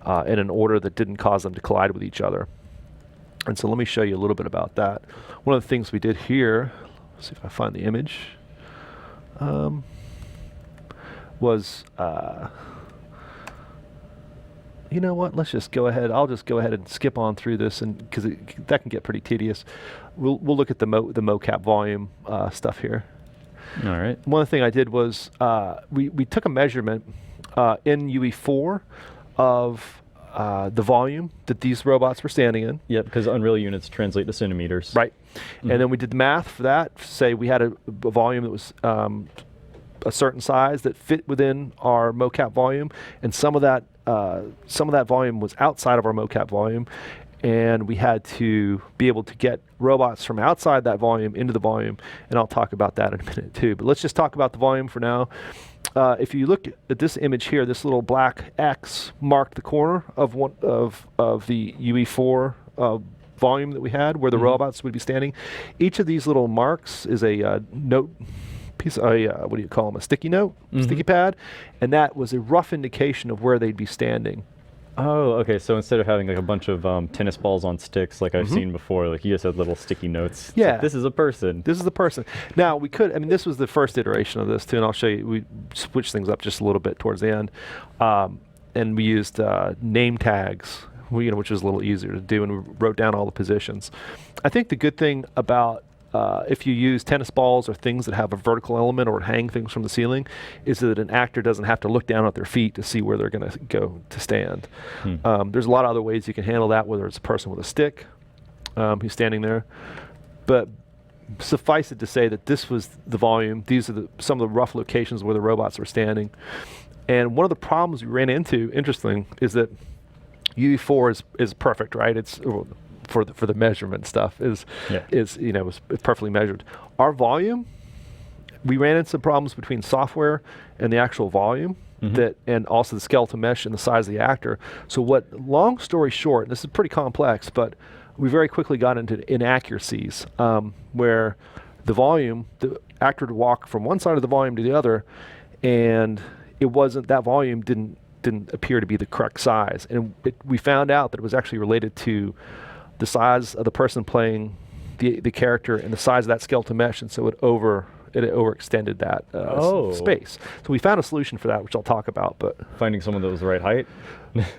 in an order that didn't cause them to collide with each other. And so let me show you a little bit about that. One of the things we did here, let's see if I find the image, was, you know what, let's just go ahead. I'll just go ahead and skip on through this, and because that can get pretty tedious. We'll look at the mocap volume stuff here. All right. One thing I did was we took a measurement in UE4 of the volume that these robots were standing in. Yeah, because Unreal units translate to centimeters. Right. And then we did the math for that. Say we had a volume that was a certain size that fit within our mocap volume, and some of that volume was outside of our mocap volume, and we had to be able to get robots from outside that volume into the volume, and I'll talk about that in a minute too. But let's just talk about the volume for now. If you look at this image here, this little black X marked the corner of one of the UE4 volume that we had, where the robots would be standing. Each of these little marks is a note piece, what do you call them, a sticky note, sticky pad, and that was a rough indication of where they'd be standing. Oh, okay. So instead of having like a bunch of tennis balls on sticks like I've seen before, like you just had little sticky notes. Yeah. Like, this is a person. This is the person. Now we could, this was the first iteration of this too, and I'll show you, we switched things up just a little bit towards the end. And we used name tags, which was a little easier to do, and we wrote down all the positions. I think the good thing about if you use tennis balls or things that have a vertical element or hang things from the ceiling, is that an actor doesn't have to look down at their feet to see where they're going to go to stand. There's a lot of other ways you can handle that, whether it's a person with a stick who's standing there. But suffice it to say that this was the volume. These are some of the rough locations where the robots were standing. And one of the problems we ran into, interesting, is that UE4 is perfect, right? It's for the measurement stuff was perfectly measured. Our volume, we ran into some problems between software and the actual volume, and also the skeletal mesh and the size of the actor. So long story short, this is pretty complex, but we very quickly got into inaccuracies where the actor would walk from one side of the volume to the other, and that volume didn't appear to be the correct size. And we found out that it was actually related to the size of the person playing the character and the size of that skeleton mesh, and so it overextended that space. So we found a solution for that, which I'll talk about. But finding someone that was the right height.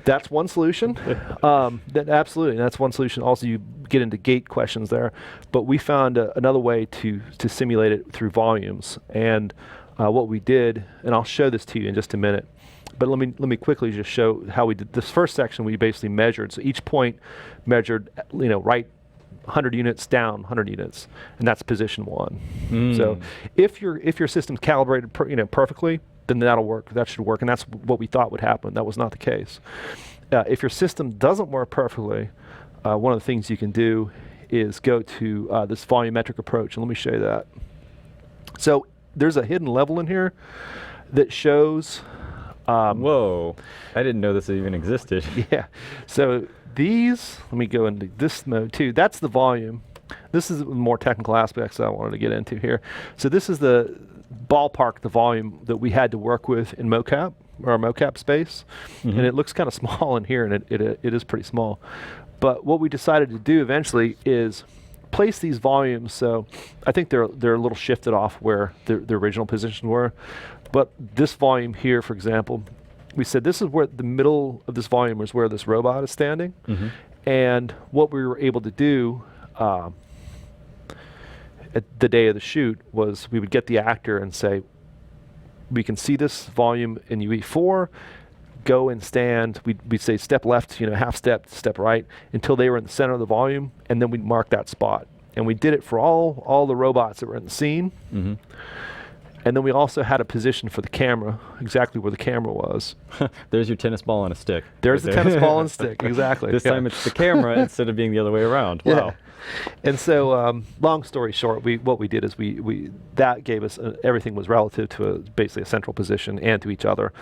That's one solution. Absolutely, that's one solution. Also, you get into gate questions there, but we found another way to simulate it through volumes. And what we did, and I'll show this to you in just a minute, but let me quickly just show how we did this first section. We basically measured, so each point measured, right 100 units down 100 units, and that's position 1. So if your system's calibrated perfectly, then that'll work. That should work, and that's what we thought would happen. That was not the case. If your system doesn't work perfectly, one of the things you can do is go to this volumetric approach, and let me show you that. So there's a hidden level in here that shows. Whoa! I didn't know this even existed. Yeah. So let me go into this mode too. That's the volume. This is the more technical aspects that I wanted to get into here. So this is the ballpark, the volume that we had to work with in Mocap, or our Mocap space. And it looks kind of small in here, and it is pretty small. But what we decided to do eventually is place these volumes. So I think they're a little shifted off where the original positions were. But this volume here, for example, we said this is where the middle of this volume is where this robot is standing. And what we were able to do at the day of the shoot was we would get the actor and say, we can see this volume in UE4, go and stand. We'd say step left, half step right, until they were in the center of the volume, and then we'd mark that spot. And we did it for all the robots that were in the scene. And then we also had a position for the camera, exactly where the camera was. There's your tennis ball on a stick. There's the tennis ball and stick, exactly. This time it's the camera instead of being the other way around. Wow. Yeah. And so, long story short, what we did is that gave us everything was relative to basically a central position and to each other,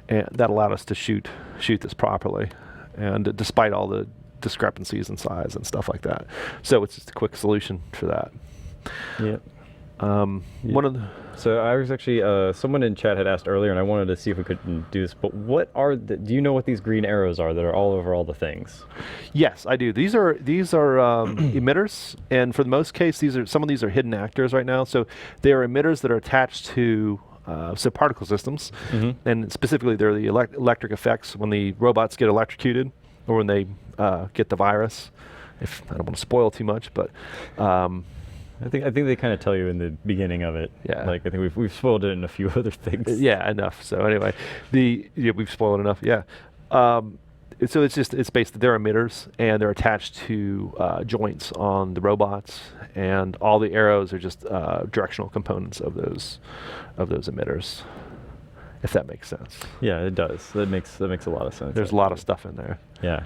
and that allowed us to shoot this properly, and despite all the discrepancies in size and stuff like that. So it's just a quick solution for that. Yeah. One of the So I was actually, someone in chat had asked earlier, and I wanted to see if we could do this, but do you know what these green arrows are that are all over all the things? Yes, I do. These are emitters, and for the most case, some of these are hidden actors right now. So they are emitters that are attached to particle systems, and specifically they're the electric effects when the robots get electrocuted or when they get the virus. I don't want to spoil too much, but I think they kind of tell you in the beginning of it. Yeah. Like I think we've spoiled it in a few other things. Yeah, enough. So anyway, we've spoiled enough. Yeah. So it's basically they're emitters, and they're attached to joints on the robots, and all the arrows are just directional components of those emitters. If that makes sense. Yeah, it does. That makes a lot of sense. There's a lot of stuff in there. Yeah.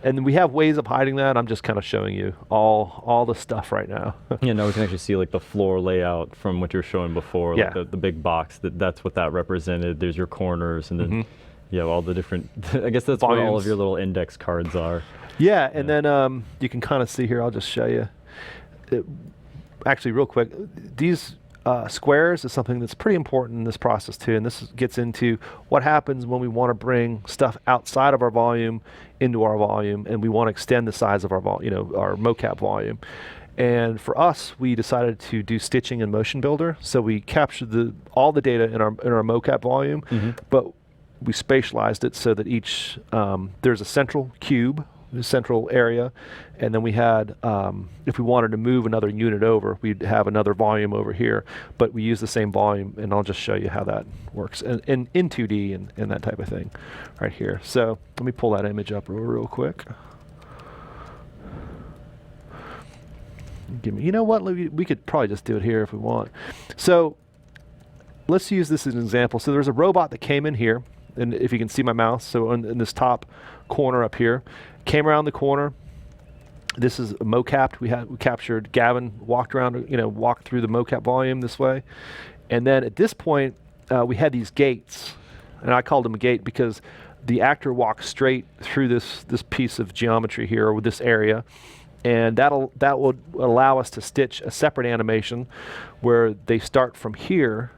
And we have ways of hiding that. I'm just kind of showing you all the stuff right now. Yeah, now we can actually see like the floor layout from what you were showing before, Yeah. like the big box. That's what that represented. There's your corners, and then all the different. I guess that's where all of your little index cards are. Yeah, and then you can kind of see here. I'll just show you. Actually, real quick, these squares is something that's pretty important in this process too, and this gets into what happens when we want to bring stuff outside of our volume into our volume, and we want to extend the size of our our Mocap volume. And for us, we decided to do stitching in Motion Builder, so we captured all the data in our Mocap volume, but we spatialized it so that each there's a central cube, the central area, and then we had, if we wanted to move another unit over, we'd have another volume over here, but we use the same volume, and I'll just show you how that works in 2D and that type of thing right here. So let me pull that image up real quick. You know what, we could probably just do it here if we want. So let's use this as an example. So there's a robot that came in here, and if you can see my mouse, so in this top corner up here, came around the corner. This is a Mocap. We captured Gavin, walked through the Mocap volume this way. And then at this point, we had these gates, and I called them a gate because the actor walks straight through this piece of geometry here, or this area, And that will allow us to stitch a separate animation where they start from here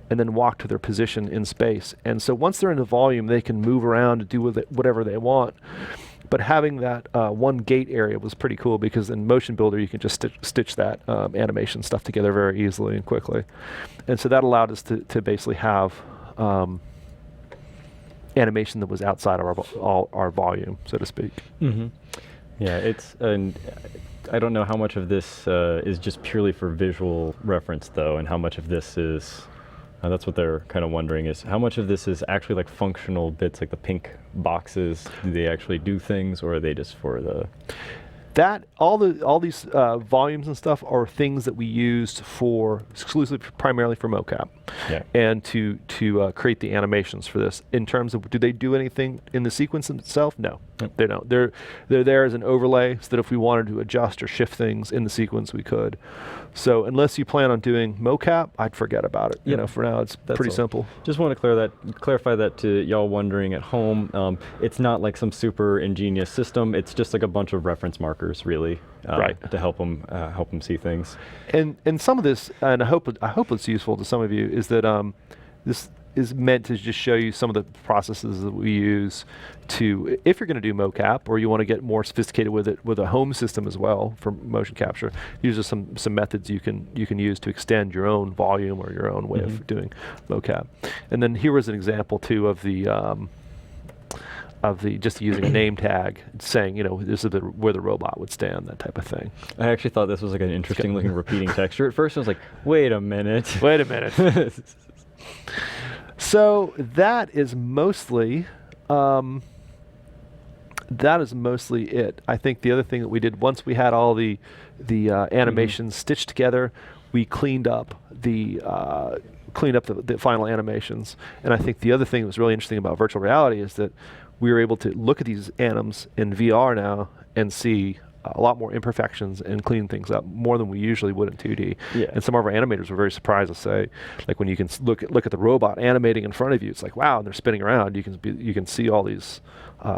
and then walk to their position in space. And so once they're in the volume, they can move around and do with it whatever they want. But having that one gate area was pretty cool, because in Motion Builder you can just stitch that animation stuff together very easily and quickly. And so that allowed us to basically have animation that was outside of our volume, so to speak. Mm-hmm. Yeah, and I don't know how much of this is just purely for visual reference, though, and how much of this is, that's what they're kind of wondering, is how much of this is actually like functional bits, like the pink boxes. Do they actually do things, or are they just for the... That all these volumes and stuff are things that we used for exclusively, primarily for mocap, and to create the animations for this. In terms of, do they do anything in the sequence itself? No, they don't. They're there as an overlay, so that if we wanted to adjust or shift things in the sequence, we could. So unless you plan on doing mocap, I'd forget about it. You know, for now, that's pretty simple. Just want to clarify that to y'all wondering at home. It's not like some super ingenious system. It's just like a bunch of reference markers, really, to help them see things. And some of this, and I hope it's useful to some of you, is that this is meant to just show you some of the processes that we use to, if you're going to do mocap or you want to get more sophisticated with it with a home system as well for motion capture. These are some methods you can use to extend your own volume or your own way of doing mocap. And then here was an example too of the just using a name tag, saying, you know, this is where the robot would stand, that type of thing. I actually thought this was like an interesting looking repeating texture. At first I was like, wait a minute. Wait a minute. So that is mostly it. I think the other thing that we did, once we had all the animations stitched together, we cleaned up the final animations. And I think the other thing that was really interesting about virtual reality is that we were able to look at these anims in VR now and see a lot more imperfections and clean things up more than we usually would in 2D. Yeah. And some of our animators were very surprised to say, like when you can look at the robot animating in front of you, it's like, wow, and they're spinning around. You can see all these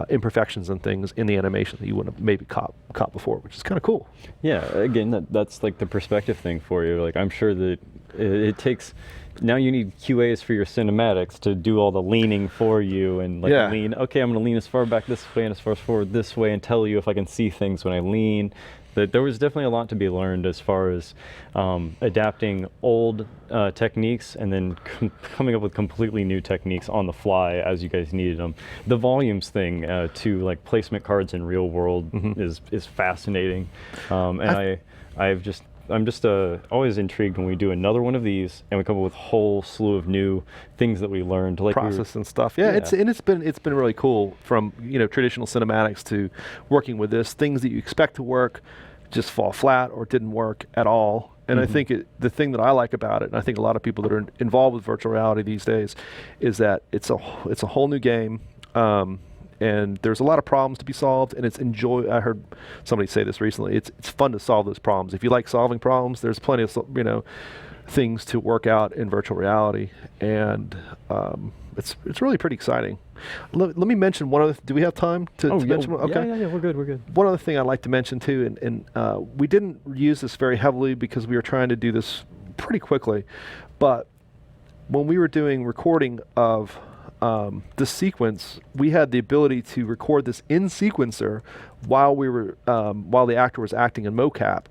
imperfections and things in the animation that you wouldn't have maybe caught before, which is kind of cool. Yeah, again, that's like the perspective thing for you. Like, I'm sure that it takes... Now you need QAs for your cinematics to do all the leaning for you and like lean. Okay, I'm going to lean as far back this way and as far forward this way and tell you if I can see things when I lean. But there was definitely a lot to be learned as far as adapting old techniques and then coming up with completely new techniques on the fly as you guys needed them. The volumes thing to like placement cards in real world is fascinating, and I'm just always intrigued when we do another one of these and we come up with a whole slew of new things that we learned, like process and stuff. Yeah, it's been really cool, from traditional cinematics to working with this. Things that you expect to work just fall flat or didn't work at all. And I think the thing that I like about it, and I think a lot of people that are involved with virtual reality these days, is that it's a whole new game. And there's a lot of problems to be solved, and I heard somebody say this recently. It's fun to solve those problems. If you like solving problems, there's plenty of things to work out in virtual reality, and it's really pretty exciting. Let me mention one other. Do we have time to mention one? Okay. Yeah, we're good. One other thing I'd like to mention too, and we didn't use this very heavily because we were trying to do this pretty quickly, but when we were doing recording of the sequence, we had the ability to record this in sequencer while the actor was acting in mocap.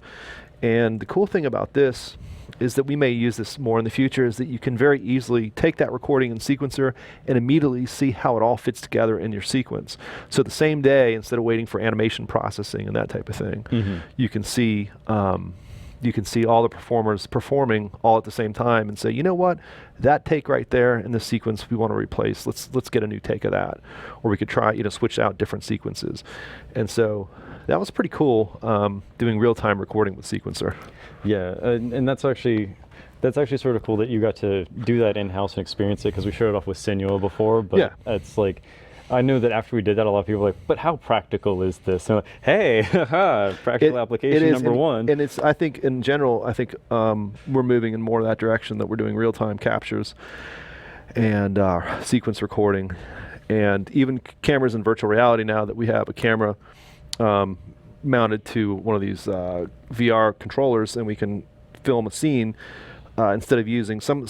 And the cool thing about this is that we may use this more in the future, is that you can very easily take that recording in sequencer and immediately see how it all fits together in your sequence. So the same day, instead of waiting for animation processing and that type of thing, you can see all the performers performing all at the same time and say, you know what, that take right there in the sequence we want to replace. Let's get a new take of that. Or we could try, switch out different sequences. And so that was pretty cool, doing real-time recording with sequencer. Yeah, and that's actually sort of cool that you got to do that in-house and experience it, because we showed it off with Senua before, but it's like, I know that after we did that, a lot of people were like, but how practical is this? And I'm like, hey, practical application number one. And I think in general, we're moving in more of that direction, that we're doing real-time captures and sequence recording. And even cameras in virtual reality now, that we have a camera mounted to one of these VR controllers, and we can film a scene instead of using some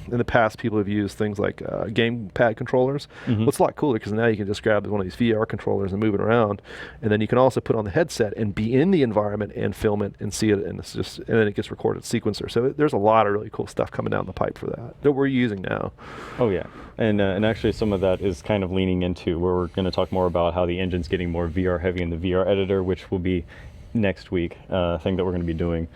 in the past, people have used things like gamepad controllers. Well, it's a lot cooler because now you can just grab one of these VR controllers and move it around, and then you can also put on the headset and be in the environment and film it and see it, and then it gets recorded sequencer. So there's a lot of really cool stuff coming down the pipe for that we're using now. Oh yeah, and actually some of that is kind of leaning into where we're going to talk more about how the engine's getting more VR heavy in the VR editor, which will be next week thing that we're going to be doing.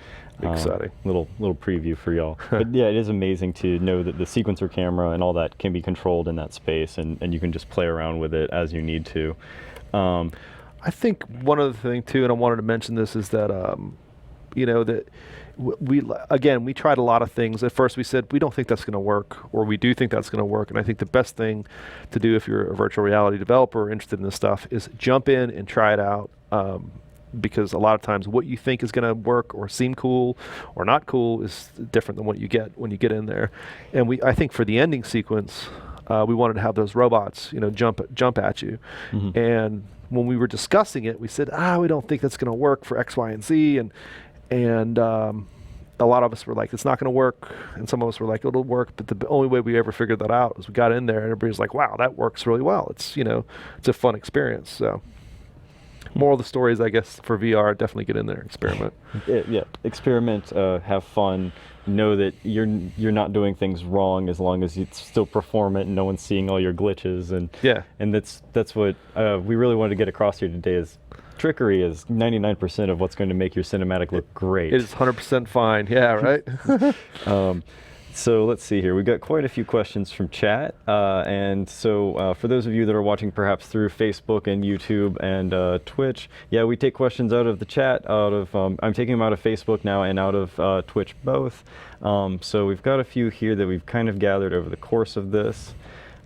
Exciting. Little preview for y'all. But yeah, it is amazing to know that the sequencer camera and all that can be controlled in that space, and you can just play around with it as you need to. I think one other thing too, and I wanted to mention this, is that that we tried a lot of things. At first we said we don't think that's going to work, or we do think that's going to work. And I think the best thing to do if you're a virtual reality developer or interested in this stuff is jump in and try it out. Because a lot of times what you think is going to work or seem cool or not cool is different than what you get when you get in there. And I think for the ending sequence, we wanted to have those robots, jump at you. And when we were discussing it, we said, we don't think that's going to work for X, Y, and Z. And a lot of us were like, it's not going to work. And some of us were like, it'll work. But the only way we ever figured that out was we got in there and everybody was like, wow, that works really well. It's, it's a fun experience. So. Moral of the story is, I guess, for VR, definitely get in there and experiment. Yeah, experiment, have fun, know that you're not doing things wrong as long as you still perform it and no one's seeing all your glitches. And that's what we really wanted to get across here today is trickery is 99% of what's going to make your cinematic look great. It is 100% fine, yeah, right? So let's see here. We've got quite a few questions from chat. And so for those of you that are watching perhaps through Facebook and YouTube and Twitch, yeah, we take questions out of the chat, I'm taking them out of Facebook now and out of Twitch both. So we've got a few here that we've kind of gathered over the course of this.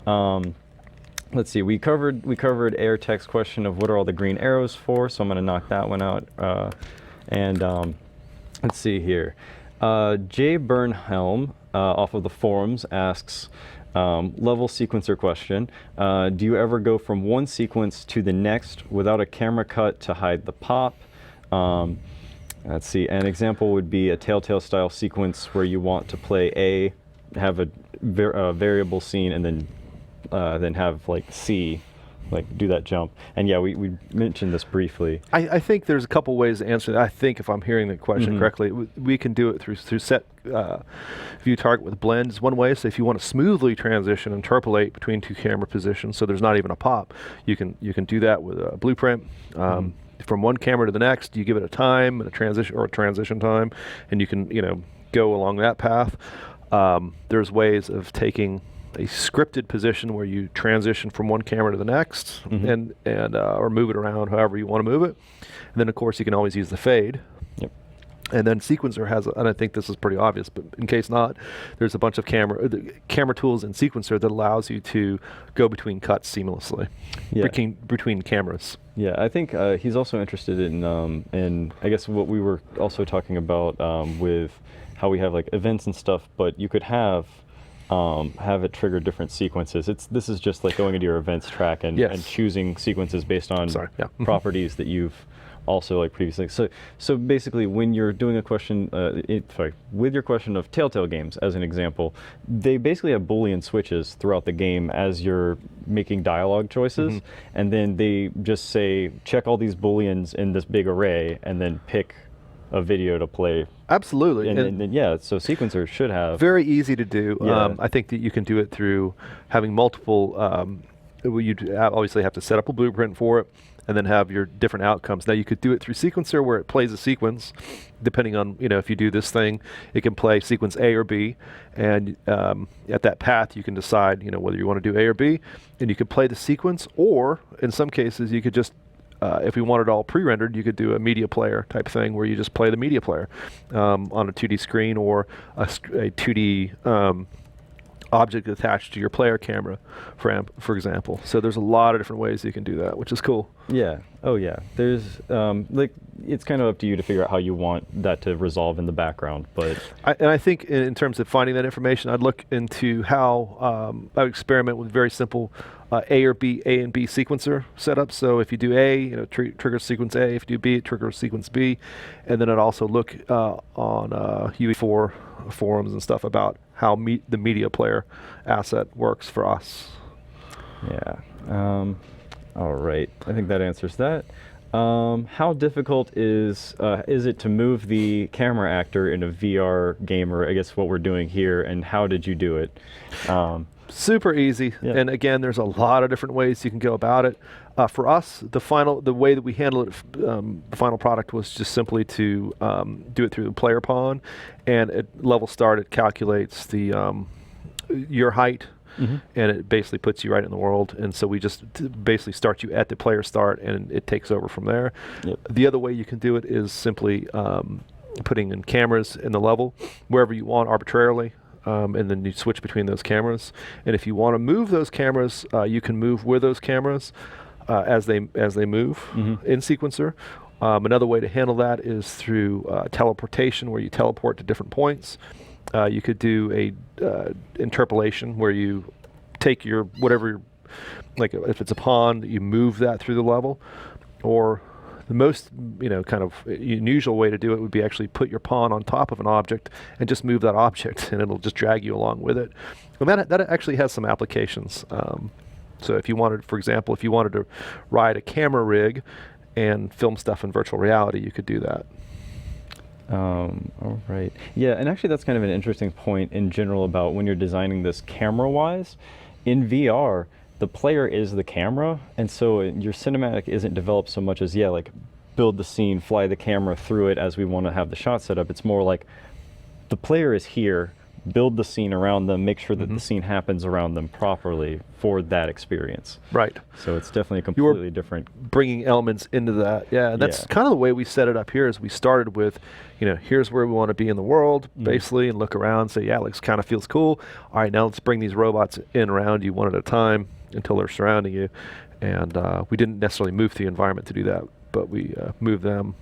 Let's see, we covered AirTech's question of what are all the green arrows for, so I'm going to knock that one out. Let's see here. Jay Bernhelm off of the forums asks, level sequencer question, do you ever go from one sequence to the next without a camera cut to hide the pop? Let's see, an example would be a Telltale style sequence where you want to play have a variable scene and then have like C, like do that jump. And yeah, we mentioned this briefly. I think there's a couple ways to answer that. I think if I'm hearing the question correctly, we can do it through set view target with blend is one way. So if you want to smoothly transition, interpolate between two camera positions so there's not even a pop, you can do that with a blueprint. From one camera to the next, you give it a time and a transition time, and you can go along that path. There's ways of taking a scripted position where you transition from one camera to the next and or move it around however you want to move it. And then of course you can always use the fade. Yep. And then sequencer has, and I think this is pretty obvious, but in case not, there's a bunch of camera tools in sequencer that allows you to go between cuts seamlessly, between cameras. Yeah, I think he's also interested in I guess what we were also talking about with how we have like events and stuff, but you could have it trigger different sequences. This is just like going into your events track and choosing sequences based on properties that you've also like previously. So basically, when you're doing a question, with your question of Telltale games as an example, they basically have Boolean switches throughout the game as you're making dialogue choices, and then they just say check all these Booleans in this big array, and then pick a video to play. Absolutely. And yeah, so sequencers should have. Very easy to do. I think that you can do it through having multiple, you'd obviously have to set up a blueprint for it and then have your different outcomes. Now you could do it through sequencer where it plays a sequence, depending on, if you do this thing, it can play sequence A or B, and at that path you can decide, whether you want to do A or B, and you could play the sequence, or in some cases you could just if we want it all pre-rendered, you could do a media player type thing where you just play the media player on a 2D screen or a 2D object attached to your player camera, for example. So there's a lot of different ways you can do that, which is cool. Yeah, Oh yeah, there's like it's kind of up to you to figure out how you want that to resolve in the background. But I think in terms of finding that information, I'd look into how I would experiment with very simple A and B sequencer setup. So if you do A, you know, trigger sequence A. If you do B, it triggers sequence B. And then I'd also look on UE4 forums and stuff about how the media player asset works for us. yeah. All right, I think that answers that. How difficult is it to move the camera actor in a VR game, or I guess what we're doing here, and how did you do it? Super easy, Yeah. and again, there's a lot of different ways you can go about it. For us, the way that we handle it, the final product was just simply to do it through the player pawn, and at level start, it calculates the your height. Mm-hmm. And it basically puts you right in the world. And so we just basically start you at the player start, and it takes over from there. Yep. The other way you can do it is simply putting in cameras in the level wherever you want arbitrarily, and then you switch between those cameras. And if you want to move those cameras, you can move with those cameras as they move in sequencer. Another way to handle that is through teleportation, where you teleport to different points. You could do a interpolation where you take your whatever, like if it's a pawn, you move that through the level, or the most kind of unusual way to do it would be actually put your pawn on top of an object and just move that object, and it'll just drag you along with it. And that actually has some applications. So if you wanted, for example, to ride a camera rig and film stuff in virtual reality, you could do that. All right. Yeah, and actually that's kind of an interesting point in general about when you're designing this camera-wise. In VR, the player is the camera, and so your cinematic isn't developed so much as, like build the scene, fly the camera through it as we want to have the shot set up. It's more like the player is here, build the scene around them, make sure that the scene happens around them properly for that experience. Right. So it's definitely a completely different. Bringing elements into that. Yeah, and that's kind of the way we set it up here. Is we started with, here's where we want to be in the world, basically, and look around, say, yeah, looks kind of feels cool. All right, now let's bring these robots in around you one at a time until they're surrounding you. And we didn't necessarily move the environment to do that, but we move them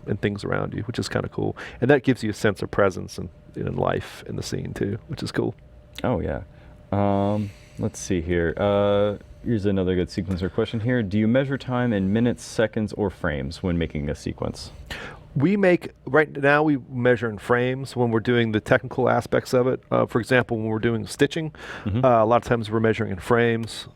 and things around you, which is kind of cool. And that gives you a sense of presence and life in the scene too, which is cool. Oh yeah. Let's see here. Here's another good sequencer question here. Do you measure time in minutes, seconds, or frames when making a sequence? Right now we measure in frames when we're doing the technical aspects of it. For example, when we're doing stitching, a lot of times we're measuring in frames.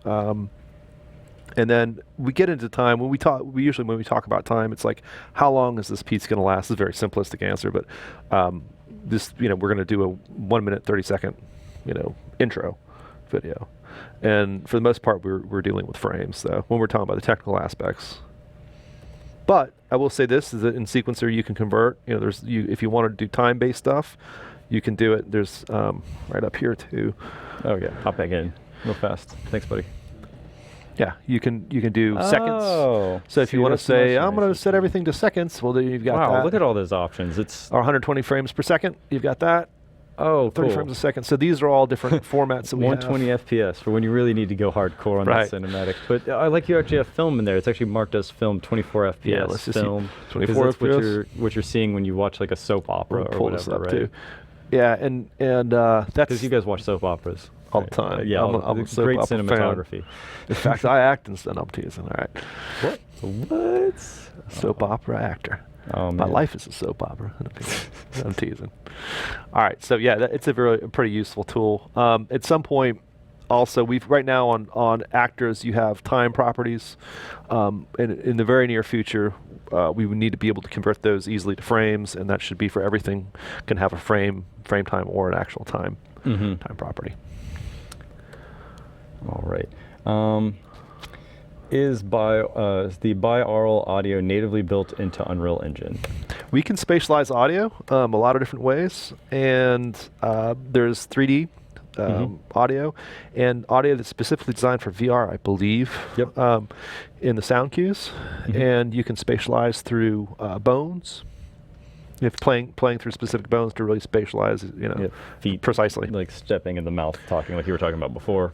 And then we get into time. When we talk about time, it's like, how long is this piece going to last? It's a very simplistic answer, but we're going to do a 1 minute 30-second, intro video, and for the most part, we're dealing with frames. Though when we're talking about the technical aspects, but I will say this is that in sequencer you can convert. If you want to do time-based stuff, you can do it. There's right up here too. Oh yeah, hop back in real fast. Thanks, buddy. Yeah, you can do seconds. So if you want to say, I'm going to set everything to seconds, well, then you've got that. Wow, look at all those options. It's or 120 frames per second. You've got that. Oh, 30 cool. frames a second. So these are all different formats that we 120 have. FPS for when you really need to go hardcore on that cinematic. But I like you actually have film in there. It's actually marked as film, 24 FPS. Yeah, let's just film. see 24 FPS. What you're seeing when you watch like a soap opera or pull this whatever, up right? too. Yeah, and that's because you guys watch soap operas all the time. Yeah, I'm a soap great opera cinematography. Fan. In fact, I act in I'm teasing. All right. What? Soap opera actor. Oh, man. My life is a soap opera. I'm teasing. All right, so yeah, it's a pretty useful tool. At some point, also, right now on actors, you have time properties. And in the very near future, we would need to be able to convert those easily to frames, and that should be for everything. Can have a frame time, or an actual time property. All right. Is the binaural audio natively built into Unreal Engine? We can spatialize audio a lot of different ways, and there's 3D audio, and audio that's specifically designed for VR, I believe, in the sound cues, and you can spatialize through bones. If playing through specific bones to really spatialize, feet precisely, like stepping in the mouth, talking like you were talking about before.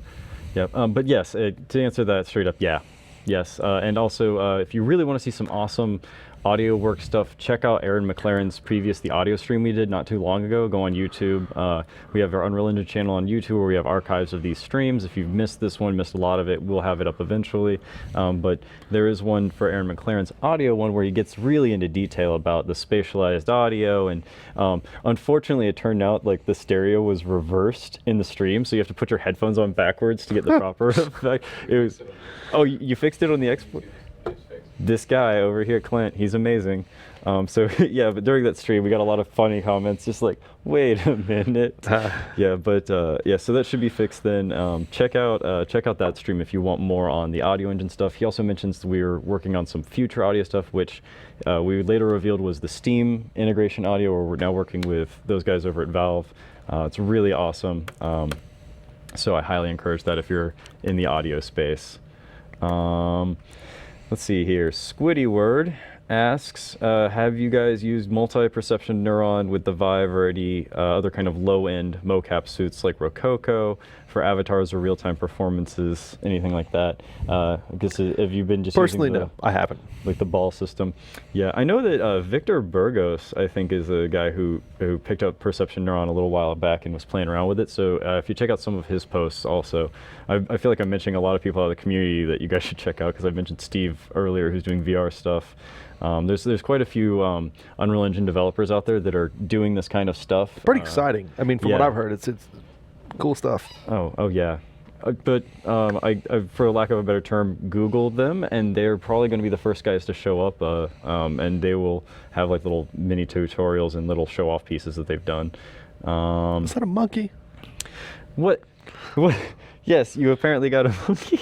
Yep. But yes, to answer that straight up, yeah. Yes, and also if you really want to see some awesome audio work stuff, check out Aaron McLaren's the audio stream we did not too long ago. Go on YouTube. We have our Unreal Engine channel on YouTube where we have archives of these streams. If you've missed this one, missed a lot of it, we'll have it up eventually. But there is one for Aaron McLaren's audio one where he gets really into detail about the spatialized audio. And unfortunately, it turned out like the stereo was reversed in the stream, so you have to put your headphones on backwards to get the proper effect. It was. Oh, you fixed it on the export? This guy over here, Clint, he's amazing. So yeah, but during that stream, we got a lot of funny comments, just like, wait a minute. Yeah, but yeah, so that should be fixed then. Check out that stream if you want more on the audio engine stuff. He also mentions we were working on some future audio stuff, which we later revealed was the Steam integration audio, where we're now working with those guys over at Valve. It's really awesome. So I highly encourage that if you're in the audio space. Let's see here. Squiddy asks, have you guys used multi-perception neuron with the Vive or any other kind of low-end mocap suits like Rococo for avatars or real-time performances, anything like that? I guess have you been just Personally, using no, I haven't. Like the ball system? Yeah, I know that Victor Burgos, I think, is a guy who picked up Perception Neuron a little while back and was playing around with it. So if you check out some of his posts also, I feel like I'm mentioning a lot of people out of the community that you guys should check out, because I mentioned Steve earlier who's doing VR stuff. There's quite a few Unreal Engine developers out there that are doing this kind of stuff. Pretty exciting. I mean, from what I've heard, it's cool stuff. Oh yeah. But I, for lack of a better term, Googled them, and they're probably going to be the first guys to show up, and they will have like little mini tutorials and little show-off pieces that they've done. Is that a monkey? What? Yes, you apparently got a monkey.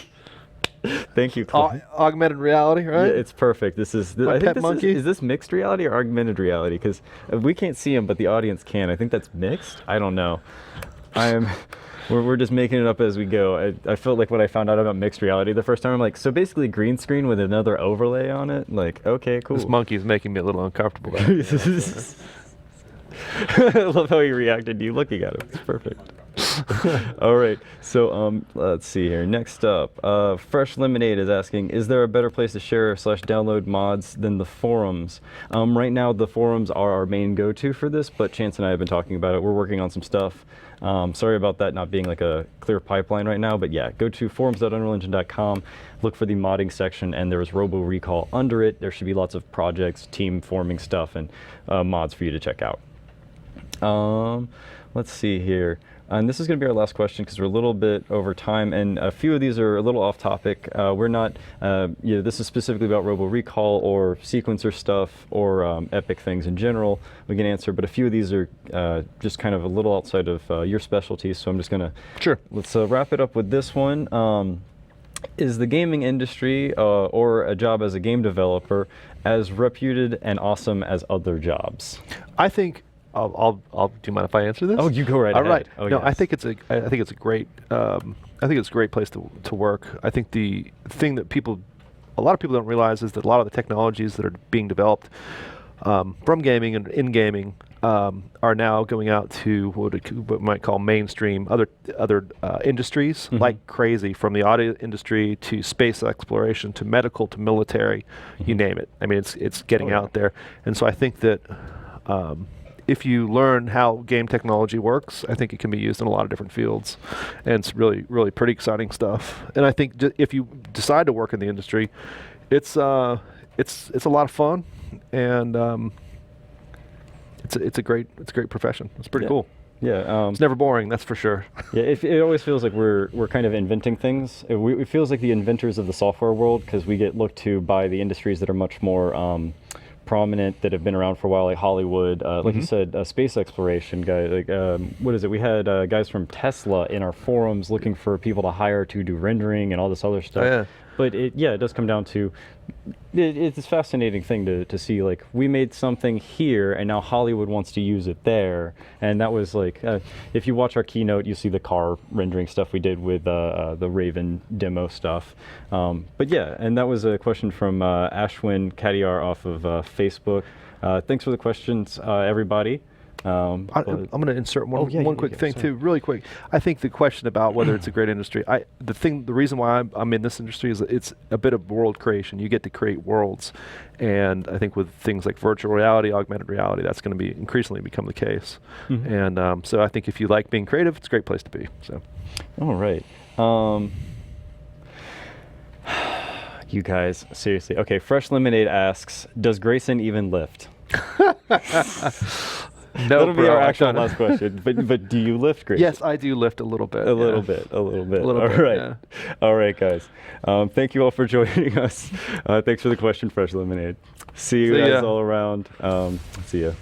Thank you, Clint. Augmented reality, right? Yeah, it's perfect. This is. I think this is this mixed reality or augmented reality? Because we can't see him, but the audience can. I think that's mixed. I don't know. We're just making it up as we go. I felt like when I found out about mixed reality the first time, I'm like, so basically green screen with another overlay on it? Like, okay, cool. This monkey is making me a little uncomfortable. I love how he reacted to you looking at him. It's perfect. All right, so let's see here. Next up, Fresh Lemonade is asking, is there a better place to share / download mods than the forums? Right now, the forums are our main go-to for this, but Chance and I have been talking about it. We're working on some stuff. Sorry about that not being like a clear pipeline right now, but yeah, go to forums.unrealengine.com, look for the modding section, and there's Robo Recall under it. There should be lots of projects, team forming stuff, and mods for you to check out. Let's see here. And this is going to be our last question because we're a little bit over time, and a few of these are a little off topic. We're not, this is specifically about Robo Recall or sequencer stuff or epic things in general. We can answer, but a few of these are just kind of a little outside of your specialty, so I'm just going to... Sure. Let's wrap it up with this one. Is the gaming industry or a job as a game developer as reputed and awesome as other jobs? I think... Do you mind if I answer this? Oh, you go right ahead. All right. Oh, no, yes. I think it's a great place to work. I think the thing that a lot of people don't realize is that a lot of the technologies that are being developed from gaming and in gaming are now going out to what we might call mainstream other industries like crazy, from the audio industry to space exploration to medical to military, you name it. I mean, it's getting out there, and so I think that. If you learn how game technology works, I think it can be used in a lot of different fields, and it's really, really pretty exciting stuff. And I think if you decide to work in the industry, it's a lot of fun, and it's a great profession. It's pretty cool. Yeah, it's never boring, that's for sure. Yeah, it always feels like we're kind of inventing things. It feels like the inventors of the software world, because we get looked to by the industries that are much more prominent, that have been around for a while, like Hollywood, like you said, space exploration guys. Like what is it? We had guys from Tesla in our forums looking for people to hire to do rendering and all this other stuff. Oh, yeah. But it does come down to it's a fascinating thing to see. Like, we made something here, and now Hollywood wants to use it there. And that was like, if you watch our keynote, you see the car rendering stuff we did with the Raven demo stuff. But yeah, and that was a question from Ashwin Kadiar off of Facebook. Thanks for the questions, everybody. I'm going to insert one quick thing sorry. too, really quick. I think the question about whether it's a great industry, the reason why I'm in this industry is that it's a bit of world creation. You get to create worlds, and I think with things like virtual reality, augmented reality, that's going to be increasingly become the case. And so I think if you like being creative, it's a great place to be. So, all right. You guys, seriously. Okay, Fresh Lemonade asks, does Grayson even lift? no, That'll be our actual last question. But do you lift, Grayson? Yes, I do lift a little bit. A little bit. A little bit, All right. yeah. All right, guys. Thank you all for joining us. Thanks for the question, Fresh Lemonade. See you guys all around. See ya.